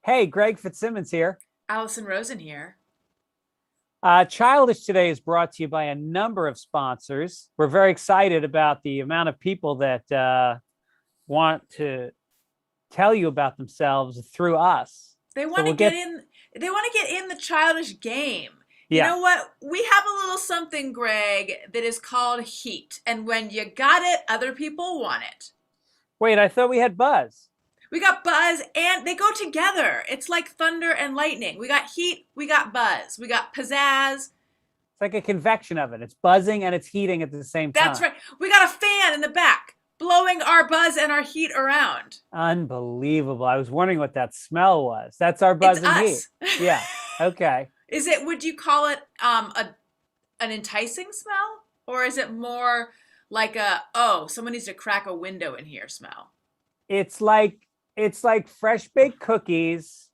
Hey, Greg Fitzsimmons here. Allison Rosen here. Childish today is brought to you by a number of sponsors. We're very excited about the amount of people that want to tell you about themselves through us. They So want we'll to get get, in they want to get in the childish game. You yeah. know what? We have a little something, Greg, that is called heat. And when you got it, other people want it. Wait, I thought we had Buzz. We got buzz and they go together. It's like thunder and lightning. We got heat, we got buzz, we got pizzazz. It's like a convection oven. It's buzzing and it's heating at the same That's time. right. We got a fan in the back blowing our buzz and our heat around. Unbelievable. I was wondering what that smell was. That's our It's buzz and heat. us. Yeah. Okay. Is it, would you call it an enticing smell? Or is it more like a, oh, someone needs to crack a window in here smell? It's like it's like fresh baked cookies,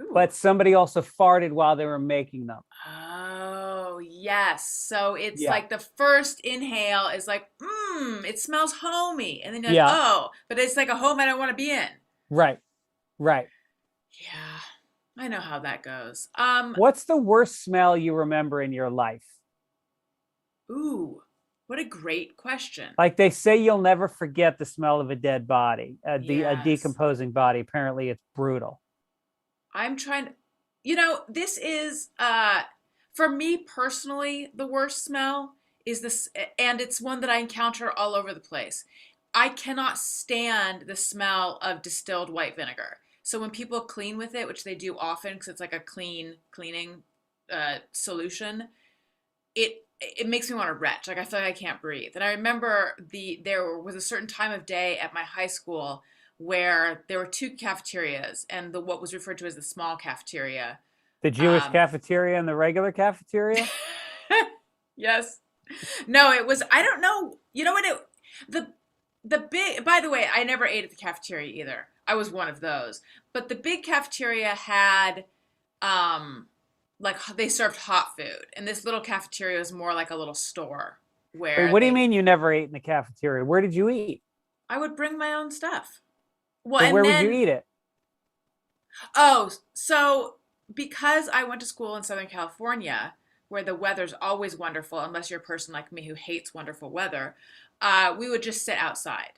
Ooh. but somebody also farted while they were making them. Oh, yes. So it's Yeah. like the first inhale is like, it smells homey. And then you're like, Yeah. oh, but it's like a home I don't want to be in. Right. Right. Yeah, I know how that goes. What's the worst smell you remember in your life? Ooh, what a great question. Like they say you'll never forget the smell of a dead body, a Yes. decomposing body. Apparently it's brutal. I'm trying to, this is for me personally, the worst smell is this, and it's one that I encounter all over the place. I cannot stand the smell of distilled white vinegar. So when people clean with it, which they do often because it's like a cleaning solution, it makes me want to retch. Like I feel like I can't breathe. And I remember there was a certain time of day at my high school where there were two cafeterias, and the what was referred to as the small cafeteria. The Jewish Um, cafeteria and the regular cafeteria? yes. No, it was. I don't know. You know what? The the big. By the way, I never ate at the cafeteria either. I was one of those. But the big cafeteria had, um, like they served hot food, and this little cafeteria was more like a little store Wait, where what do you they. mean you never ate in the cafeteria? Where did you eat? I would bring my own stuff. Well, But and where would you then eat it? oh, so because I went to school in Southern California, where the weather's always wonderful, unless you're a person like me who hates wonderful weather, we would just sit outside.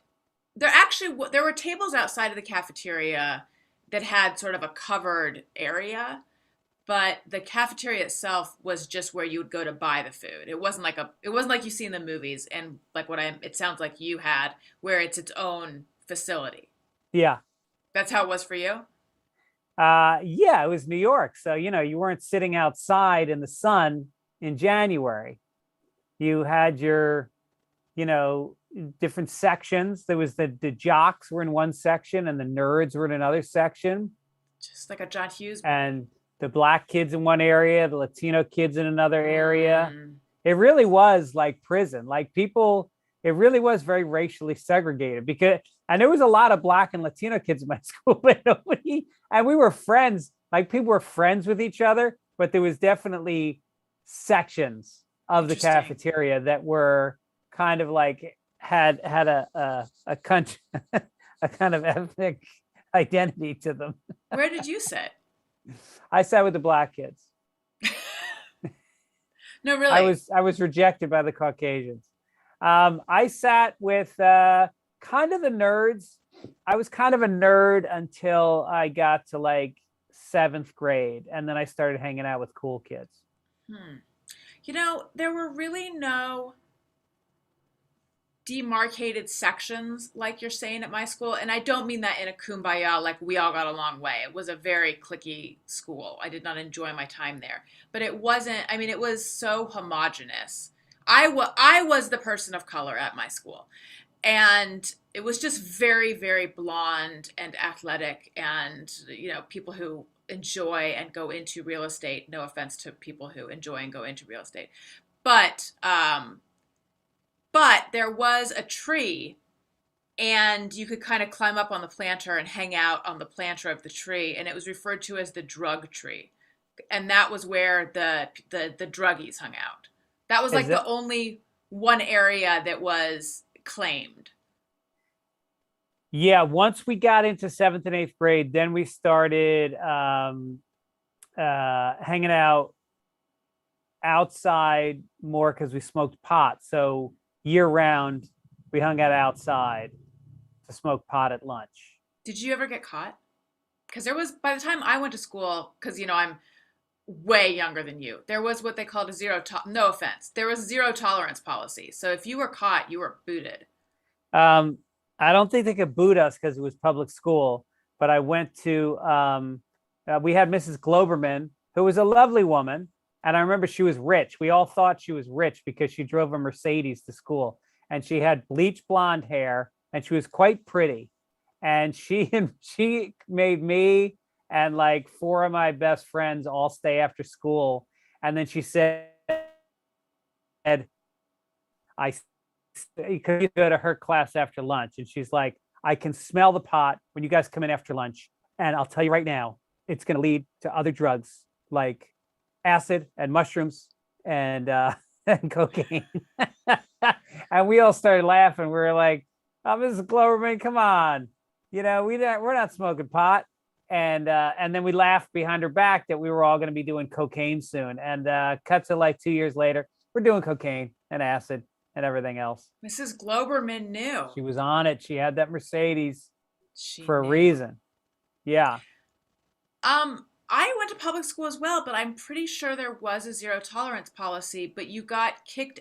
There were tables outside of the cafeteria that had sort of a covered area, but the cafeteria itself was just where you would go to buy the food. It wasn't like you see in the movies and like it sounds like you had where it's its own facility. Yeah. That's how it was for you? Yeah, it was New York. So, you weren't sitting outside in the sun in January. You had your, you know, different sections. There was the jocks were in one section and the nerds were in another section, Just like a John Hughes movie. and the black kids in one area, the Latino kids in another area. Mm, It really was like prison. Like people, it really was very racially segregated because, and there was a lot of black and Latino kids in my school, but nobody, and we were friends. Like people were friends with each other, but there was definitely sections of the interesting. cafeteria that were kind of like had a country, a kind of ethnic identity to them. Where did you sit? I sat with the black kids. No, I really. was I was rejected by the Caucasians. I sat with kind of the nerds. I was kind of a nerd until I got to like seventh grade, and then I started hanging out with cool kids. Hmm. There were really no demarcated sections like you're saying at my school, and I don't mean that in a kumbaya like we all got a long way. It was a very cliquey school. I did not enjoy my time there, but it wasn't. I mean, it was so homogenous. I was the person of color at my school, and it was just very very blonde and athletic, and people who enjoy and go into real estate. No offense to people who enjoy and go into real estate, but there was a tree, and you could kind of climb up on the planter and hang out on the planter of the tree, and it was referred to as the drug tree, and that was where the druggies hung out. That was Is like the it? only one area that was claimed. Yeah, once we got into seventh and eighth grade, then we started hanging out outside more because we smoked pot. So year round, we hung out outside to smoke pot at lunch. Did you ever get caught? Because there was, by the time I went to school, because, I'm way younger than you, there was what they called a no offense, there was zero tolerance policy. So if you were caught, you were booted. Um, I don't think they could boot us because it was public school, but I went to, we had Mrs. Globerman, who was a lovely woman. And I remember she was rich. We all thought she was rich because she drove a Mercedes to school and she had bleach blonde hair and she was quite pretty. And she made me and like four of my best friends all stay after school. And then she said, I could go to her class after lunch. And she's like, I can smell the pot when you guys come in after lunch. And I'll tell you right now, it's going to lead to other drugs like acid and mushrooms and and cocaine. And we all started laughing. We were like, "Oh, Mrs. Gloverman, come on, we're not smoking pot." And then we laughed behind her back that we were all going to be doing cocaine soon. And cut to like 2 years later, we're doing cocaine and acid and everything else. Mrs. Globerman knew. She was on it. She had that Mercedes She for a knew. reason. Yeah. I went to public school as well, but I'm pretty sure there was a zero tolerance policy, but you got kicked.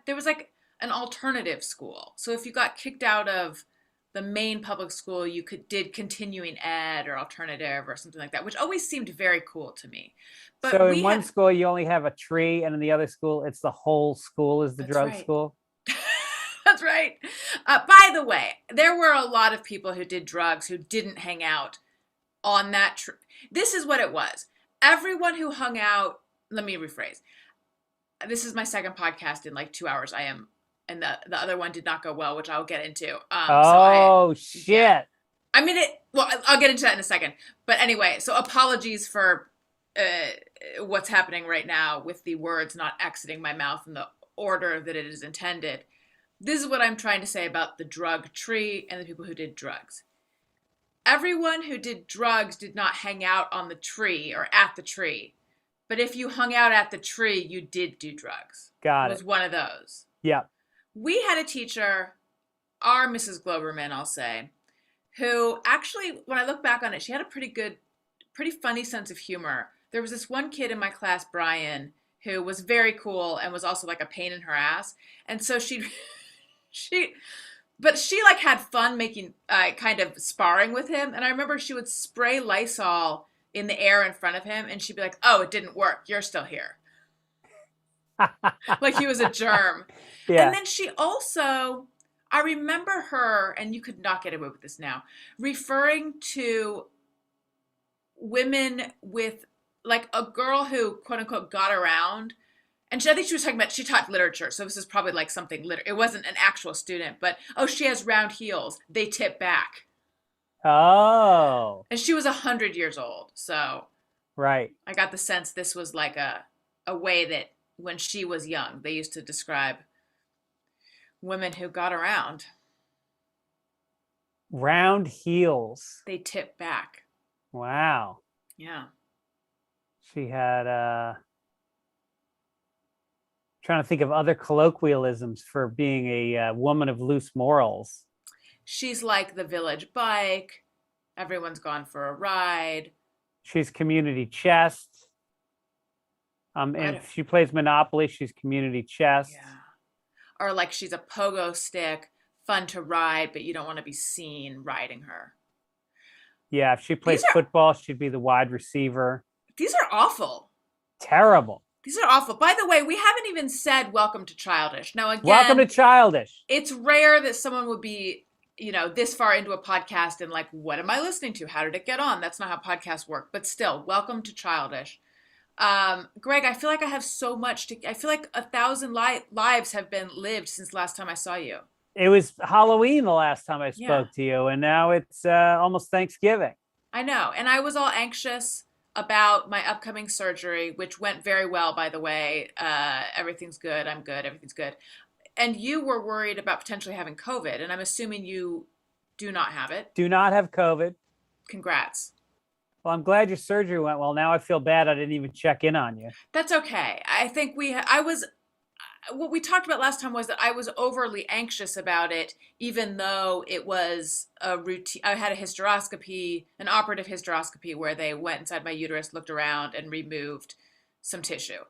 There was like an alternative school. So if you got kicked out of the main public school, you did continuing ed or alternative or something like that, which always seemed very cool to me. But so in one school, you only have a tree, and in the other school, it's the whole school is the drug right. school. That's right. By the way, there were a lot of people who did drugs who didn't hang out on that tree. This is what it was. Everyone who hung out, let me rephrase. This is my second podcast in like 2 hours. And the other one did not go well, which I'll get into. Shit. Yeah. I mean, I'll get into that in a second. But anyway, so apologies for what's happening right now with the words not exiting my mouth in the order that it is intended. This is what I'm trying to say about the drug tree and the people who did drugs. Everyone who did drugs did not hang out on the tree or at the tree. But if you hung out at the tree, you did do drugs. Got it. Was one of those. Yeah. We had a teacher, our Mrs. Globerman, I'll say, who actually, when I look back on it, she had a pretty funny sense of humor. There was this one kid in my class, Brian, who was very cool and was also like a pain in her ass. And so she like had fun making kind of sparring with him. And I remember she would spray Lysol in the air in front of him and she'd be like, "Oh, it didn't work. You're still here." Like he was a germ. Yeah. And then she also, I remember her, and you could not get away with this now, referring to women with like a girl who quote unquote got around. And I think she was talking about, she taught literature. So this is probably like something, it wasn't an actual student, but, oh, she has round heels. They tip back. Oh. And she was 100 years old. So right. I got the sense this was like a way that when she was young, they used to describe women who got around. Round heels. They tip back. Wow. Yeah. She had trying to think of other colloquialisms for being a woman of loose morals. She's like the village bike. Everyone's gone for a ride. She's community chest. And if she plays Monopoly, she's community chest. Yeah. Or like she's a pogo stick, fun to ride, but you don't want to be seen riding her. Yeah, if she plays football, she'd be the wide receiver. These are awful. Terrible. These are awful. By the way, we haven't even said welcome to Childish. Now, again, welcome to Childish. It's rare that someone would be, this far into a podcast and like, what am I listening to? How did it get on? That's not how podcasts work. But still, welcome to Childish. Greg, I feel like I have so much I feel like 1,000 lives have been lived since the last time I saw you. It was Halloween the last time I spoke to you, and now it's almost Thanksgiving. I know. And I was all anxious about my upcoming surgery, which went very well, by the way. Everything's good. I'm good. Everything's good. And you were worried about potentially having COVID. And I'm assuming Do not have it. Do not have COVID. Congrats. Well, I'm glad your surgery went well. Now I feel bad I didn't even check in on you. That's okay. I think I was, what we talked about last time was that I was overly anxious about it, even though it was a routine. I had a hysteroscopy, an operative hysteroscopy, where they went inside my uterus, looked around, and removed some tissue.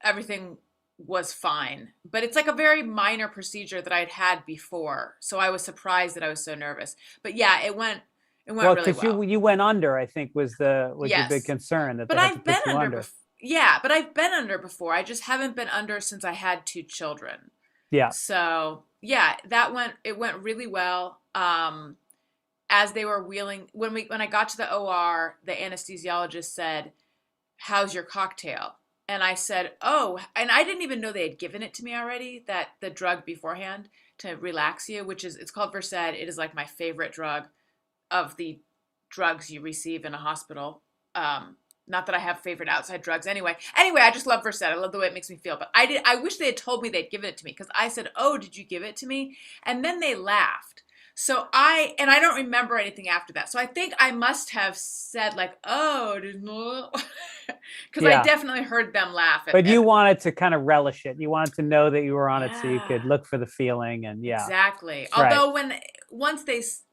Everything was fine, but it's like a very minor procedure that I'd had before. So I was surprised that I was so nervous. But yeah, it went Well, really because well. you went under, I think was your big Yes. concern that But they had to I've been put you under under. before. Yeah, but I've been under before. I just haven't been under since I had two children. Yeah. So yeah, it went really well. As they were wheeling, when I got to the OR, the anesthesiologist said, "How's your cocktail?" And I said, "Oh," and I didn't even know they had given it to me already, that the drug beforehand to relax you, it's called Versed. It is like my favorite drug of the drugs you receive in a hospital. Not that I have favorite outside drugs anyway. Anyway, I just love Versed. I love the way it makes me feel. But I wish they had told me they'd given it to me, because I said, "Oh, did you give it to me?" And then they laughed. So I don't remember anything after that. So I think I must have said like, "Oh, didn't," because I Yeah. definitely heard them laugh. But you wanted to kind of relish it. You wanted to know that you were on it so you could Yeah. look for the feeling. And yeah, Exactly. that's right. Although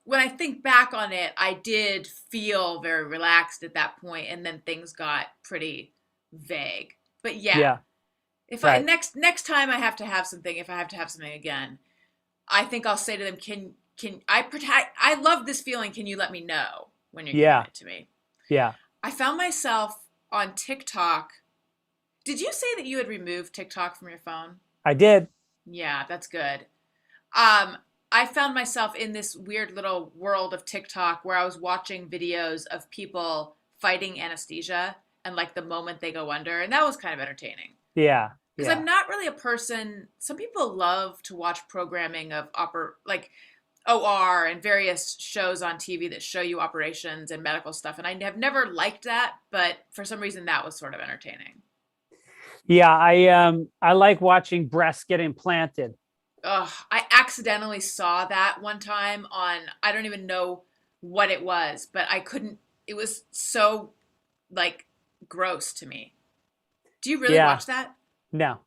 when I think back on it, I did feel very relaxed at that point, and then things got pretty vague. But yeah, Yeah. if I Right. next time I have to have something, if I have to have something again, I think I'll say to them, "Can I protect? I love this feeling. Can you let me know when you're Yeah. giving it to me?" Yeah. I found myself on TikTok. Did you say that you had removed TikTok from your phone? I did. Yeah, that's good. I found myself in this weird little world of TikTok where I was watching videos of people fighting anesthesia and like the moment they go under, and that was kind of entertaining. Yeah. Because Yeah. I'm not really a person. Some people love to watch programming of like OR and various shows on TV that show you operations and medical stuff, and I have never liked that, but for some reason that was sort of entertaining. Yeah. I like watching breasts get implanted. Ugh, I accidentally saw that one time on, I don't even know what it was, but I couldn't, it was so like gross to me. Do you really Yeah. watch that? No.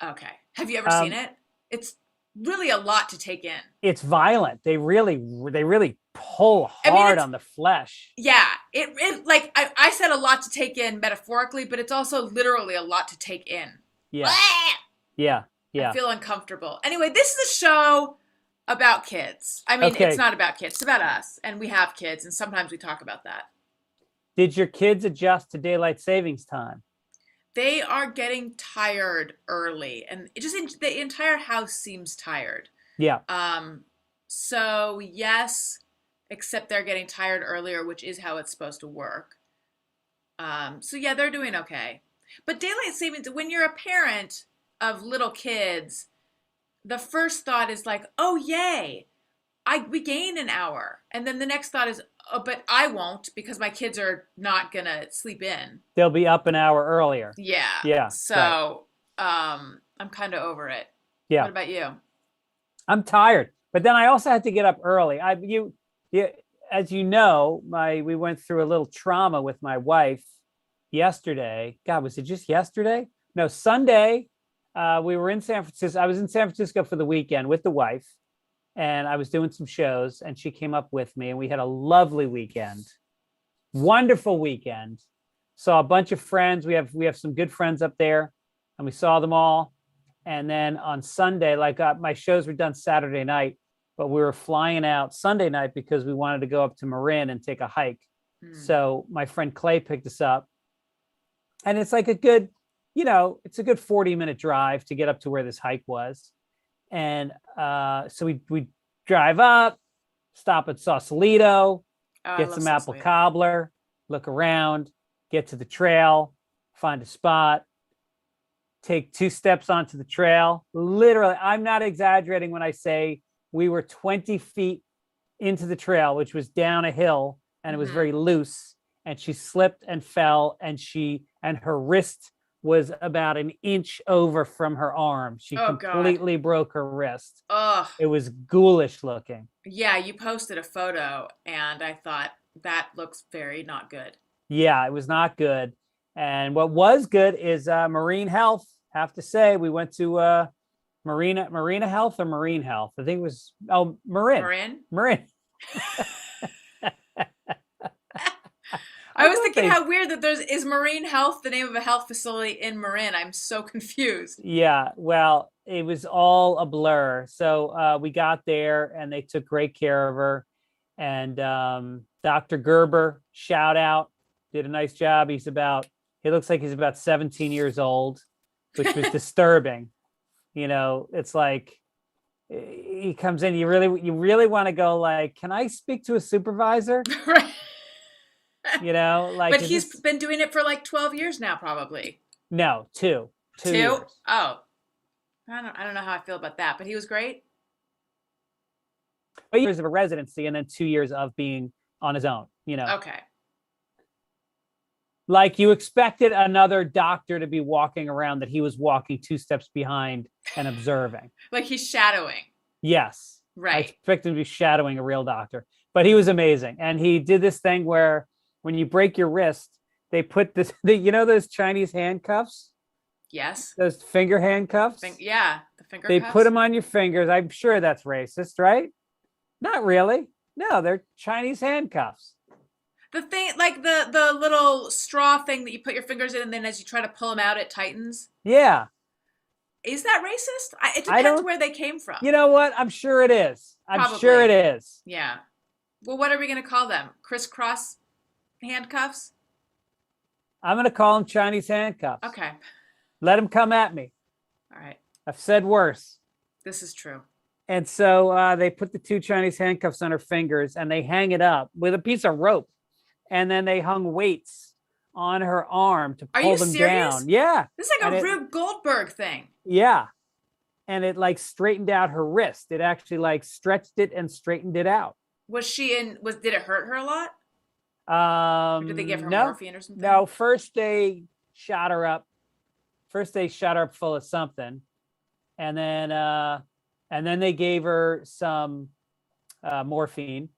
Okay. Have you ever seen Um, it? It's really a lot to take in. it's violent. They really pull I mean, hard on the flesh. yeah, it like, I said a lot to take in metaphorically, but it's also literally a lot to take in. Yeah. Yeah. I Yeah. feel uncomfortable. Anyway, this is a show about kids. I mean, Okay. it's not about kids, it's about us. And we have kids, and sometimes we talk about that. Did your kids adjust to daylight savings time? They are getting tired early, and the entire house seems tired. Yeah. So yes, except they're getting tired earlier, which is how it's supposed to work. So yeah, they're doing okay. But daylight savings, when you're a parent of little kids, the first thought is like, "Oh yay, we gain an hour," and then the next thought is, "Oh, but I won't because my kids are not gonna sleep in." They'll be up an hour earlier. Yeah. Yeah. Right. So I'm kind of over it. Yeah. What about you? I'm tired, but then I also had to get up early. As you know, we went through a little trauma with my wife yesterday. God, was it just yesterday? No, Sunday. We were in San Francisco. I was in San Francisco for the weekend with the wife, and I was doing some shows, and she came up with me, and we had a lovely weekend, wonderful weekend. Saw a bunch of friends. We have some good friends up there, and we saw them all. And then on Sunday, my shows were done Saturday night, but we were flying out Sunday night because we wanted to go up to Marin and take a hike. So my friend Clay picked us up, and it's like it's a good 40-minute drive to get up to where this hike was. And so we drive up, stop at Sausalito, get some apple cobbler, look around, get to the trail, find a spot, take 2 steps onto the trail. Literally, I'm not exaggerating when I say we were 20 feet into the trail, which was down a hill, and it was very loose. And she slipped and fell, and her wrist was about an inch over from her arm. She Oh God. completely broke her wrist. Ugh. It was ghoulish looking. Yeah, you posted a photo and I thought that looks very not good. Yeah, it was not good. And what was good is marine health. Have to say, we went to Marina Health or Marine Health. I think it was Marin. Marin? Marin. I I was thought thinking they how weird that is Marine Health the name of a health facility in Marin. I'm so confused. Yeah, well, it was all a blur. So we got there and they took great care of her. And Dr. Gerber, shout out, did a nice job. He looks like he's about 17 years old, which was disturbing. It's like he comes in, you really want to go like, can I speak to a supervisor? Right. Like, But he's been doing it for like 12 years now, probably. no, two Two? years. Oh. I don't know how I feel about that, but he was great. 8 years of a residency and then 2 years of being on his own. Okay. Like you expected another doctor to be walking around that he was walking 2 steps behind and observing. Like he's shadowing. Yes. I Right. expect him to be shadowing a real doctor, but he was amazing. And he did this thing where when you break your wrist, they put those Chinese handcuffs, Yes. those finger handcuffs. Yeah, the finger They cuffs. put them on your fingers. I'm sure that's racist, right? Not really. No, they're Chinese handcuffs. The thing, like the little straw thing that you put your fingers in, and then as you try to pull them out, it tightens. Yeah. Is that racist? It I depends don't. where they came from. You know what? I'm sure it is. I'm Probably. sure it is. Yeah. Well, what are we going to call them? Crisscross handcuffs? I'm going to call them Chinese handcuffs. Okay. Let them come at me. All right. I've said worse. This is true. And so they put the 2 Chinese handcuffs on her fingers and they hang it up with a piece of rope. And then they hung weights on her arm to pull them down. Yeah. This is like a Rube Goldberg thing. Yeah. And it like straightened out her wrist. It actually like stretched it and straightened it out. Did it hurt her a lot? Or did they give her No, morphine or something? No, first they shot her up. First they shot her up full of something. And then they gave her some morphine.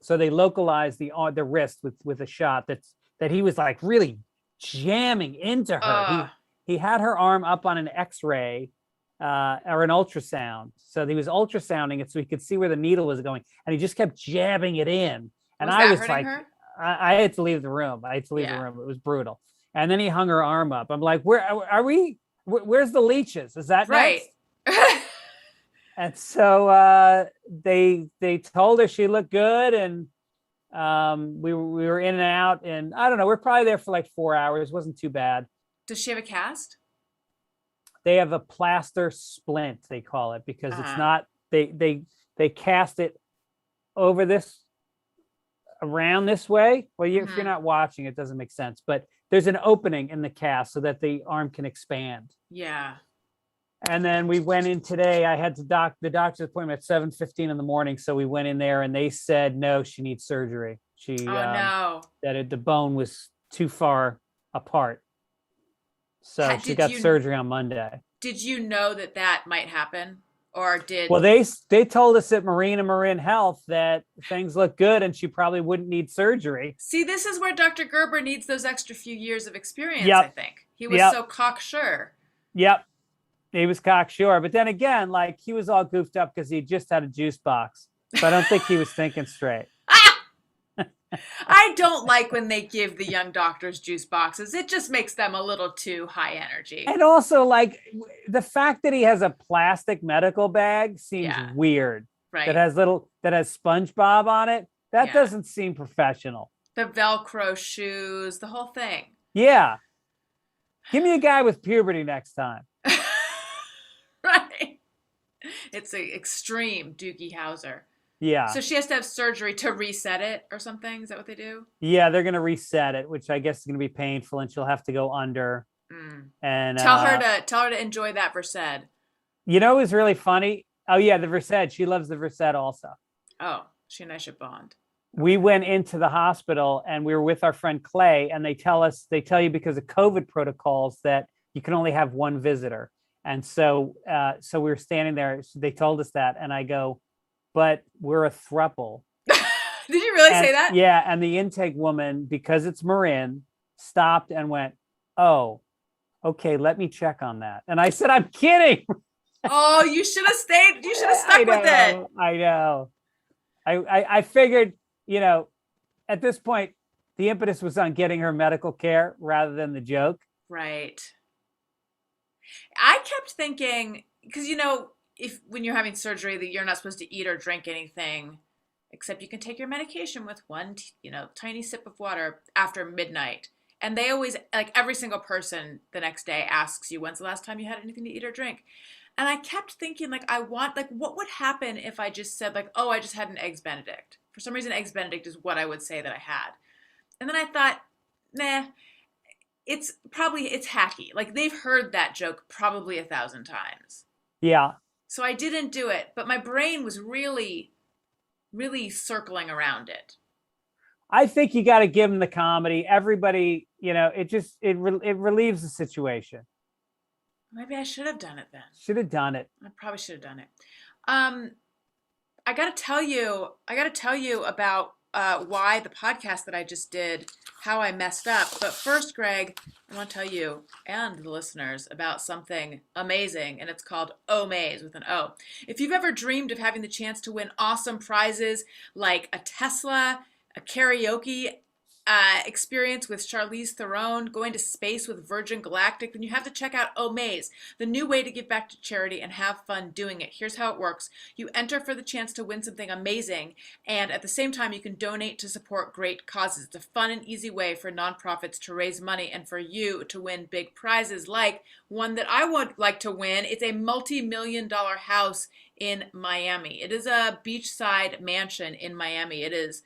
So they localized the wrist with a shot that he was like really jamming into her. He had her arm up on an X-ray or an ultrasound. So he was ultrasounding it so he could see where the needle was going, and he just kept jabbing it in. And I was like, I had to leave the room. The room. It was brutal. And then he hung her arm up. I'm like, where are we? Where's the leeches? Is that right? And so they told her she looked good, and we were in and out, and I don't know, we're probably there for like 4 hours. It wasn't too bad. Does she have a cast? They have a plaster splint, they call it, because it's not they cast it over this around this way. Well, if you're not watching, it doesn't make sense, but there's an opening in the cast so that the arm can expand. Yeah. And then we went in today. I had the doctor's appointment at 7:15 in the morning. So we went in there and they said, no, she needs surgery. No. That the bone was too far apart. So she got surgery on Monday. Did you know that might happen? Well, they told us at Marin Health that things look good and she probably wouldn't need surgery. See, this is where Dr. Gerber needs those extra few years of experience, Yep. I think. He was so cocksure. Yep. He was cocksure. But then again, like he was all goofed up because he just had a juice box. So I don't think he was thinking straight. I don't like when they give the young doctors juice boxes. It just makes them a little too high energy. And also, like, the fact that he has a plastic medical bag seems weird. Right. That has SpongeBob on it. That doesn't seem professional. The Velcro shoes, the whole thing. Yeah. Give me a guy with puberty next time. Right. It's an extreme Doogie Howser. Yeah. So she has to have surgery to reset it or something? Is that what they do? Yeah, they're going to reset it, which I guess is going to be painful, and she'll have to go under. And tell her to enjoy that Versed. You know, it was really funny. Oh yeah, the Versed. She loves the Versed also. Oh, she and I should bond. we went into the hospital and we were with our friend Clay, and they tell you because of COVID protocols that you can only have one visitor. And so we were standing there. So they told us that, and I go, but we're a throuple. Did you really And say that? yeah, and the intake woman, because it's Marin, stopped and went, "Oh, okay, let me check on that." And I said, "I'm kidding." Oh, you should have stayed. You should have stuck with it. I know. I figured, at this point, the impetus was on getting her medical care rather than the joke. Right. I kept thinking, because if when you're having surgery, that you're not supposed to eat or drink anything, except you can take your medication with one, tiny sip of water after midnight. And they always, like every single person the next day asks you, when's the last time you had anything to eat or drink? And I kept thinking, like, what would happen if I just said, like, oh, I just had an Eggs Benedict? For some reason, Eggs Benedict is what I would say that I had. And then I thought, nah, it's hacky. Like, they've heard that joke probably 1,000 times. Yeah. So I didn't do it, but my brain was really, really circling around it. I think you got to give them the comedy. Everybody, it relieves the situation. Maybe I should have done it then. Should have done it. I probably should have done it. I got to tell you about why the podcast that I just did, how I messed up. But first, Greg, I want to tell you and the listeners about something amazing, and it's called Omaze with an O. If you've ever dreamed of having the chance to win awesome prizes like a Tesla, a karaoke experience with Charlize Theron, going to space with Virgin Galactic, then you have to check out Omaze, the new way to give back to charity and have fun doing it. Here's how it works. You enter for the chance to win something amazing, and at the same time, you can donate to support great causes. It's a fun and easy way for nonprofits to raise money and for you to win big prizes, like one that I would like to win. It's a multi-million-dollar house in Miami. It is a beachside mansion in Miami. It is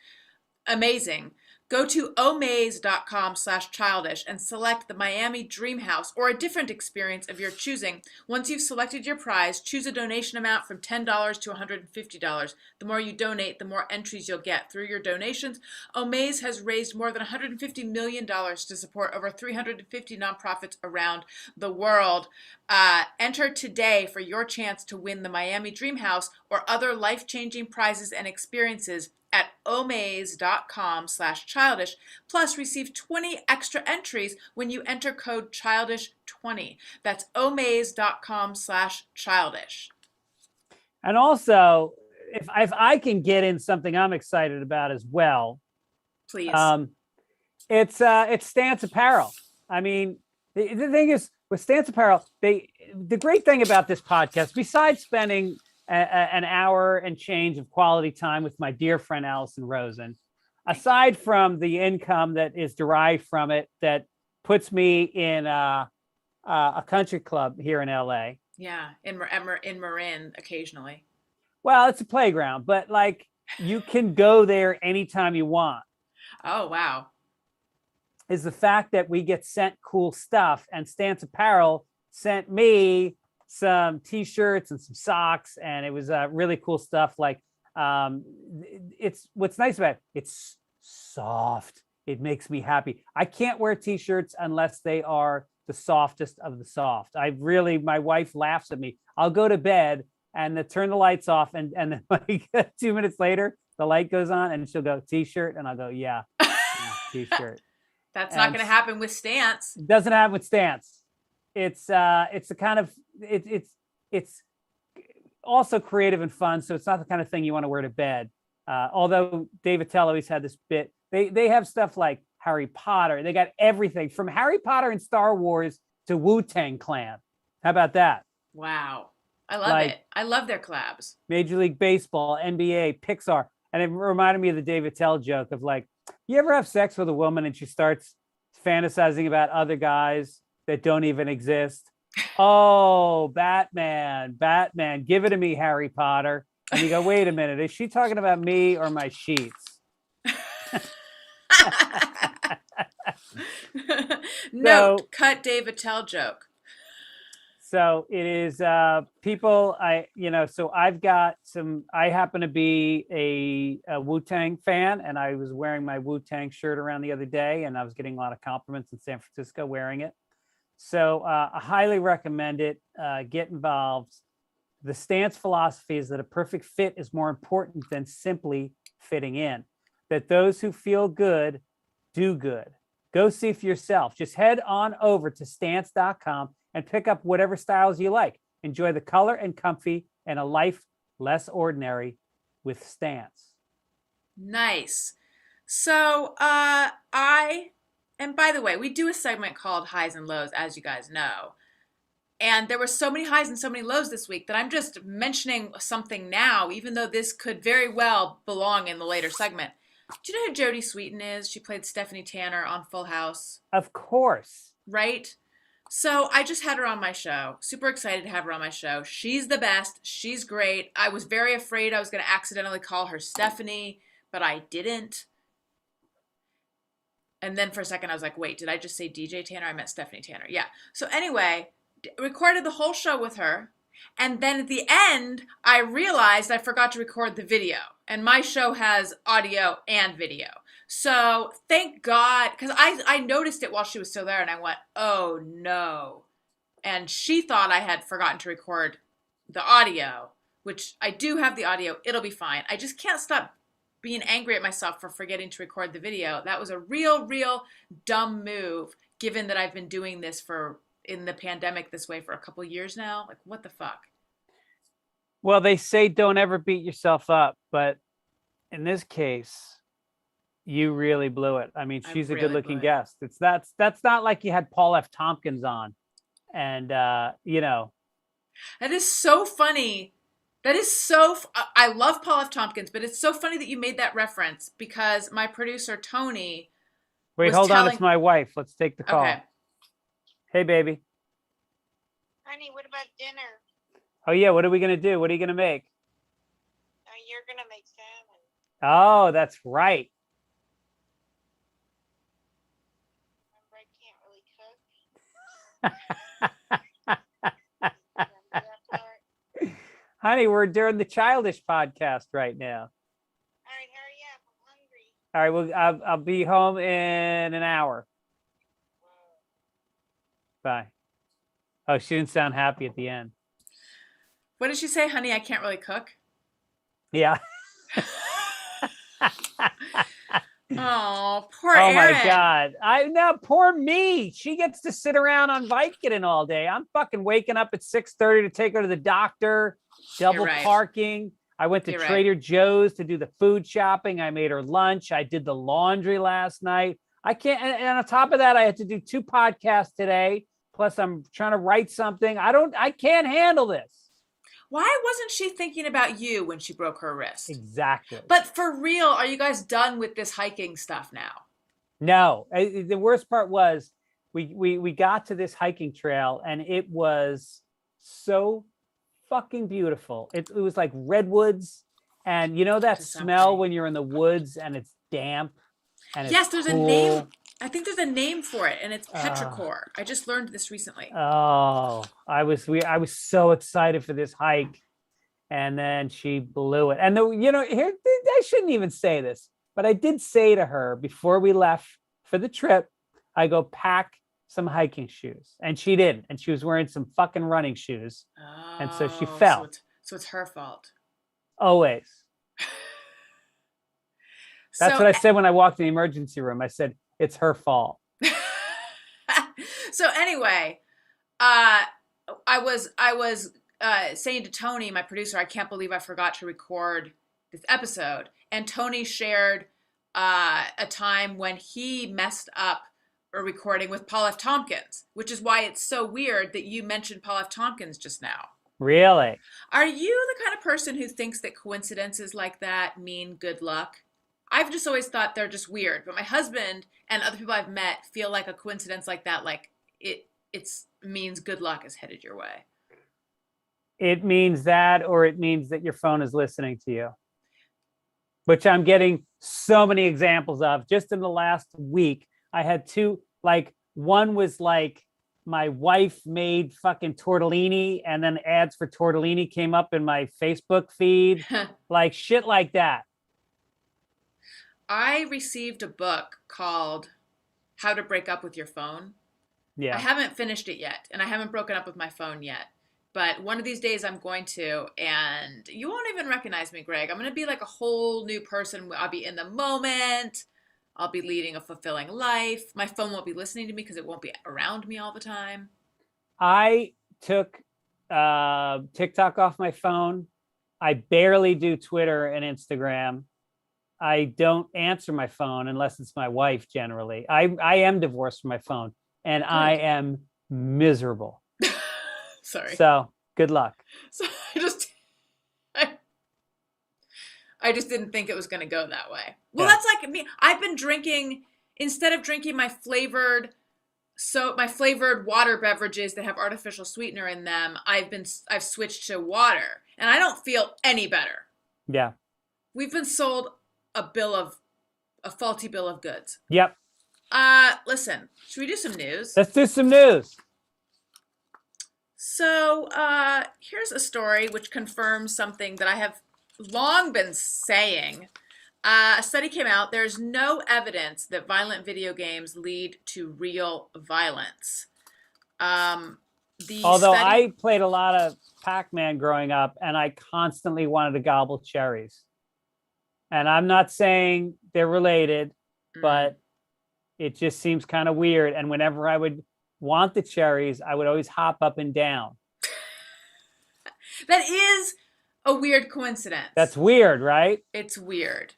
amazing. Go to omaze.com/childish and select the Miami Dream House or a different experience of your choosing. Once you've selected your prize, choose a donation amount from $10 to $150. The more you donate, the more entries you'll get. Through your donations, Omaze has raised more than $150 million to support over 350 nonprofits around the world. Enter today for your chance to win the Miami Dream House or other life-changing prizes and experiences at omaze.com/childish. Plus, receive 20 extra entries when you enter code childish20. That's omaze.com/childish. And also, if I can get in something I'm excited about as well, please. It's Stance Apparel. I mean, the thing is with Stance Apparel, the great thing about this podcast, besides spending an hour and change of quality time with my dear friend Allison Rosen, aside from the income that is derived from it, that puts me in a country club here in LA. Yeah, in Marin occasionally. Well, it's a playground, but like you can go there anytime you want. Oh, wow. Is the fact that we get sent cool stuff, and Stance Apparel sent me some t-shirts and some socks, and it was really cool stuff. Like it's what's nice about it, it's soft. It makes me happy. I can't wear t-shirts unless they are the softest of the soft. My wife laughs at me. I'll go to bed and turn the lights off, and then like 2 minutes later the light goes on and she'll go, t-shirt, and I'll go, yeah, t-shirt. That's not going to happen with Stance. It doesn't happen with Stance. It's a kind of it's also creative and fun, so it's not the kind of thing you want to wear to bed. Although Dave Attell always had this bit. They have stuff like Harry Potter. They got everything from Harry Potter and Star Wars to Wu-Tang Clan. How about that? Wow, I love it. I love their collabs. Major League Baseball, NBA, Pixar, and it reminded me of the Dave Attell joke of like, you ever have sex with a woman and she starts fantasizing about other guys that don't even exist? Oh, Batman, give it to me, Harry Potter. And you go, wait a minute, is she talking about me or my sheets? Note, cut Dave Attell joke. So it is people so I happen to be a Wu-Tang fan, and I was wearing my Wu-Tang shirt around the other day, and I was getting a lot of compliments in San Francisco wearing it. So I highly recommend it. Get involved. The stance philosophy is that a perfect fit is more important than simply fitting in, that those who feel good do good. Go see for yourself. Just head on over to stance.com and pick up whatever styles you like. Enjoy the color and comfy and a life less ordinary with Stance. Nice. So, and by the way, we do a segment called Highs and Lows, as you guys know. And there were so many highs and so many lows this week that I'm just mentioning something now, even though this could very well belong in the later segment. Do you know who Jodie Sweetin is? She played Stephanie Tanner on Full House. Of course. Right? So I just had her on my show. Super excited to have her on my show. She's the best. She's great. I was very afraid I was going to accidentally call her Stephanie, but I didn't. And then for a second I was like, wait, did I just say DJ Tanner? I meant Stephanie Tanner. Yeah. So anyway, recorded the whole show with her. And then at the end, I realized I forgot to record the video. And my show has audio and video. So thank God, because I noticed it while she was still there, and I went, oh no. And she thought I had forgotten to record the audio, which I do have the audio. It'll be fine. I just can't stop being angry at myself for forgetting to record the video. That was a real dumb move, given that I've been doing this in the pandemic this way for a couple years now. Like, what the fuck? Well, they say don't ever beat yourself up, but in this case, you really blew it. I mean, she's a good-looking guest. That's not like you had Paul F. Tompkins on, and That is so funny. I love Paul F. Tompkins, but it's so funny that you made that reference because my producer Tony. Wait, hold on. It's my wife. Let's take the call. Okay. Hey, baby. Honey, what about dinner? Oh yeah, what are we gonna do? What are you gonna make? You're gonna make salmon. Oh, that's right. Honey, we're doing the Childish podcast right now. All right, hurry up. I'm hungry. All right, well, I'll be home in an hour. Bye. Oh, she didn't sound happy at the end. What did she say? Honey, I can't really cook. Yeah. Oh, poor Erin. Erin. My God. Poor me. She gets to sit around on Vicodin all day. I'm fucking waking up at 6:30 to take her to the doctor, double parking. I went to Trader Joe's to do the food shopping. I made her lunch. I did the laundry last night. I can't, and on top of that, I had to do 2 podcasts today. Plus I'm trying to write something. I can't handle this. Why wasn't she thinking about you when she broke her wrist? Exactly. But for real, are you guys done with this hiking stuff now? No. The worst part was we got to this hiking trail and it was so fucking beautiful. It was like redwoods, and you know that smell when you're in the woods and it's damp and it's there's cool. a name. I think there's a name for it, and it's petrichor. I just learned this recently. Oh, I was so excited for this hike, and then she blew it. And here I shouldn't even say this, but I did say to her before we left for the trip, I go pack some hiking shoes, and she didn't, and she was wearing some fucking running shoes, and so she fell. So it's her fault. Always. That's what I said when I walked in the emergency room. I said, it's her fault. So anyway, I was saying to Tony, my producer, I can't believe I forgot to record this episode. And Tony shared a time when he messed up a recording with Paul F. Tompkins, which is why it's so weird that you mentioned Paul F. Tompkins just now. Really? Are you the kind of person who thinks that coincidences like that mean good luck? I've just always thought they're just weird, but my husband and other people I've met feel like a coincidence like that, like it means good luck is headed your way. It means that, or it means that your phone is listening to you, which I'm getting so many examples of. Just in the last week, I had 2, like one was like, my wife made fucking tortellini, and then ads for tortellini came up in my Facebook feed, like shit like that. I received a book called How to Break Up with Your Phone. Yeah. I haven't finished it yet, and I haven't broken up with my phone yet. But one of these days I'm going to, and you won't even recognize me, Greg. I'm going to be like a whole new person. I'll be in the moment. I'll be leading a fulfilling life. My phone won't be listening to me because it won't be around me all the time. I took TikTok off my phone. I barely do Twitter and Instagram. I don't answer my phone unless it's my wife generally. I am divorced from my phone, and I am miserable. Sorry. So good luck. So I just didn't think it was going to go that way. Well, that's like me. I've been drinking, instead of drinking my flavored water beverages that have artificial sweetener in them, I've switched to water, and I don't feel any better. Yeah. We've been sold a faulty bill of goods. Yep. Listen, should we do some news? Let's do some news. So, here's a story which confirms something that I have long been saying. A study came out. There's no evidence that violent video games lead to real violence. I played a lot of Pac-Man growing up, and I constantly wanted to gobble cherries. And I'm not saying they're related, but it just seems kind of weird. And whenever I would want the cherries, I would always hop up and down. That is a weird coincidence. That's weird, right? It's weird.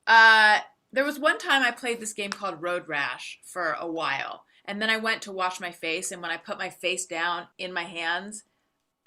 There was one time I played this game called Road Rash for a while, and then I went to wash my face, and when I put my face down in my hands,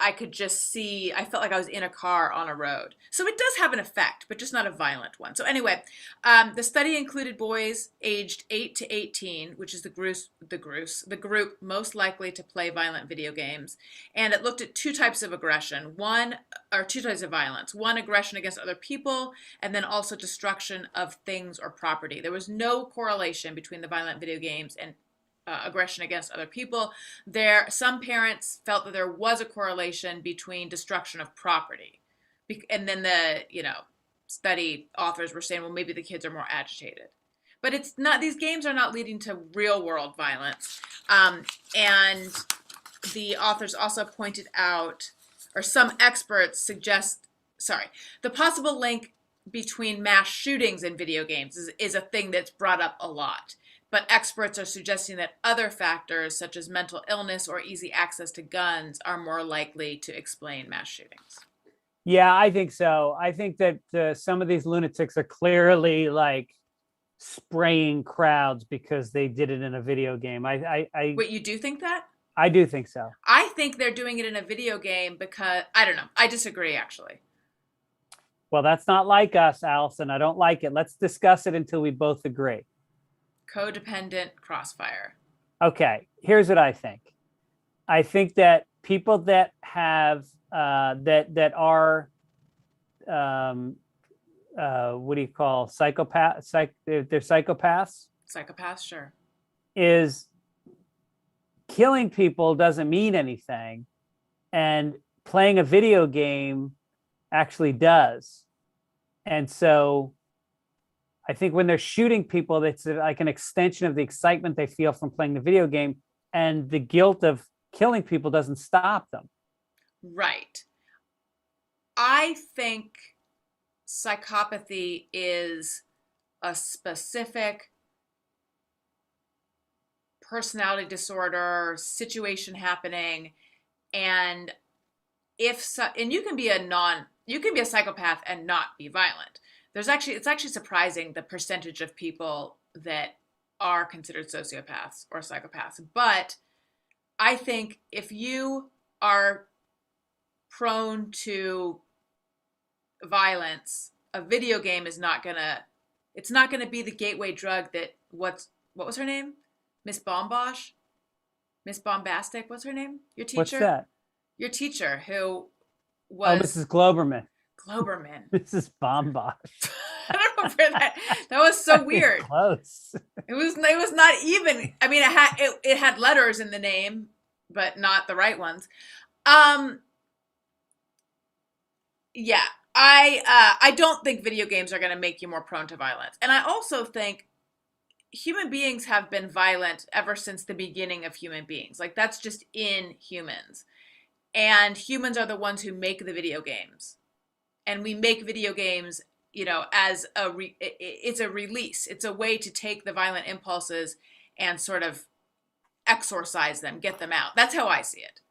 I could just see, I felt like I was in a car on a road. So it does have an effect, but just not a violent one. So anyway, the study included boys aged 8 to 18, which is the group most likely to play violent video games. And it looked at two types of aggression, two types of violence. One, aggression against other people, and then also destruction of things or property. There was no correlation between the violent video games and aggression against other people. Some parents felt that there was a correlation between destruction of property, and then the study authors were saying, well, maybe the kids are more agitated. But it's not. These games are not leading to real world violence. And the authors also pointed out, or some experts suggest, the possible link between mass shootings and video games is a thing that's brought up a lot. But experts are suggesting that other factors, such as mental illness or easy access to guns, are more likely to explain mass shootings. Yeah, I think so. I think that some of these lunatics are clearly like spraying crowds because they did it in a video game. Wait, you do think that? I do think so. I think they're doing it in a video game because, I don't know. I disagree, actually. Well, that's not like us, Allison. I don't like it. Let's discuss it until we both agree. Codependent crossfire. Okay, here's what I think. I think that people that have that are what do you call psychopaths? They're psychopaths. Psychopaths, sure. Is killing people doesn't mean anything, and playing a video game actually does. And so I think when they're shooting people, it's like an extension of the excitement they feel from playing the video game, and the guilt of killing people doesn't stop them. Right. I think psychopathy is a specific personality disorder, situation happening, and you can be a psychopath and not be violent. It's actually surprising the percentage of people that are considered sociopaths or psychopaths. But I think if you are prone to violence, a video game is not gonna be the gateway drug that what was her name? Miss Bombosh? Miss Bombastic? What's her name? Your teacher? What's that? Your teacher who was Mrs. Globerman. Globerman. Mrs. Bombosh. I don't know where that was so weird. Close. It was not even. I mean, it had letters in the name, but not the right ones. Yeah, I don't think video games are going to make you more prone to violence, and I also think human beings have been violent ever since the beginning of human beings. Like that's just in humans, and humans are the ones who make the video games, and we make video games, as it's a release. It's a way to take the violent impulses and sort of exorcise them, get them out. That's how I see it.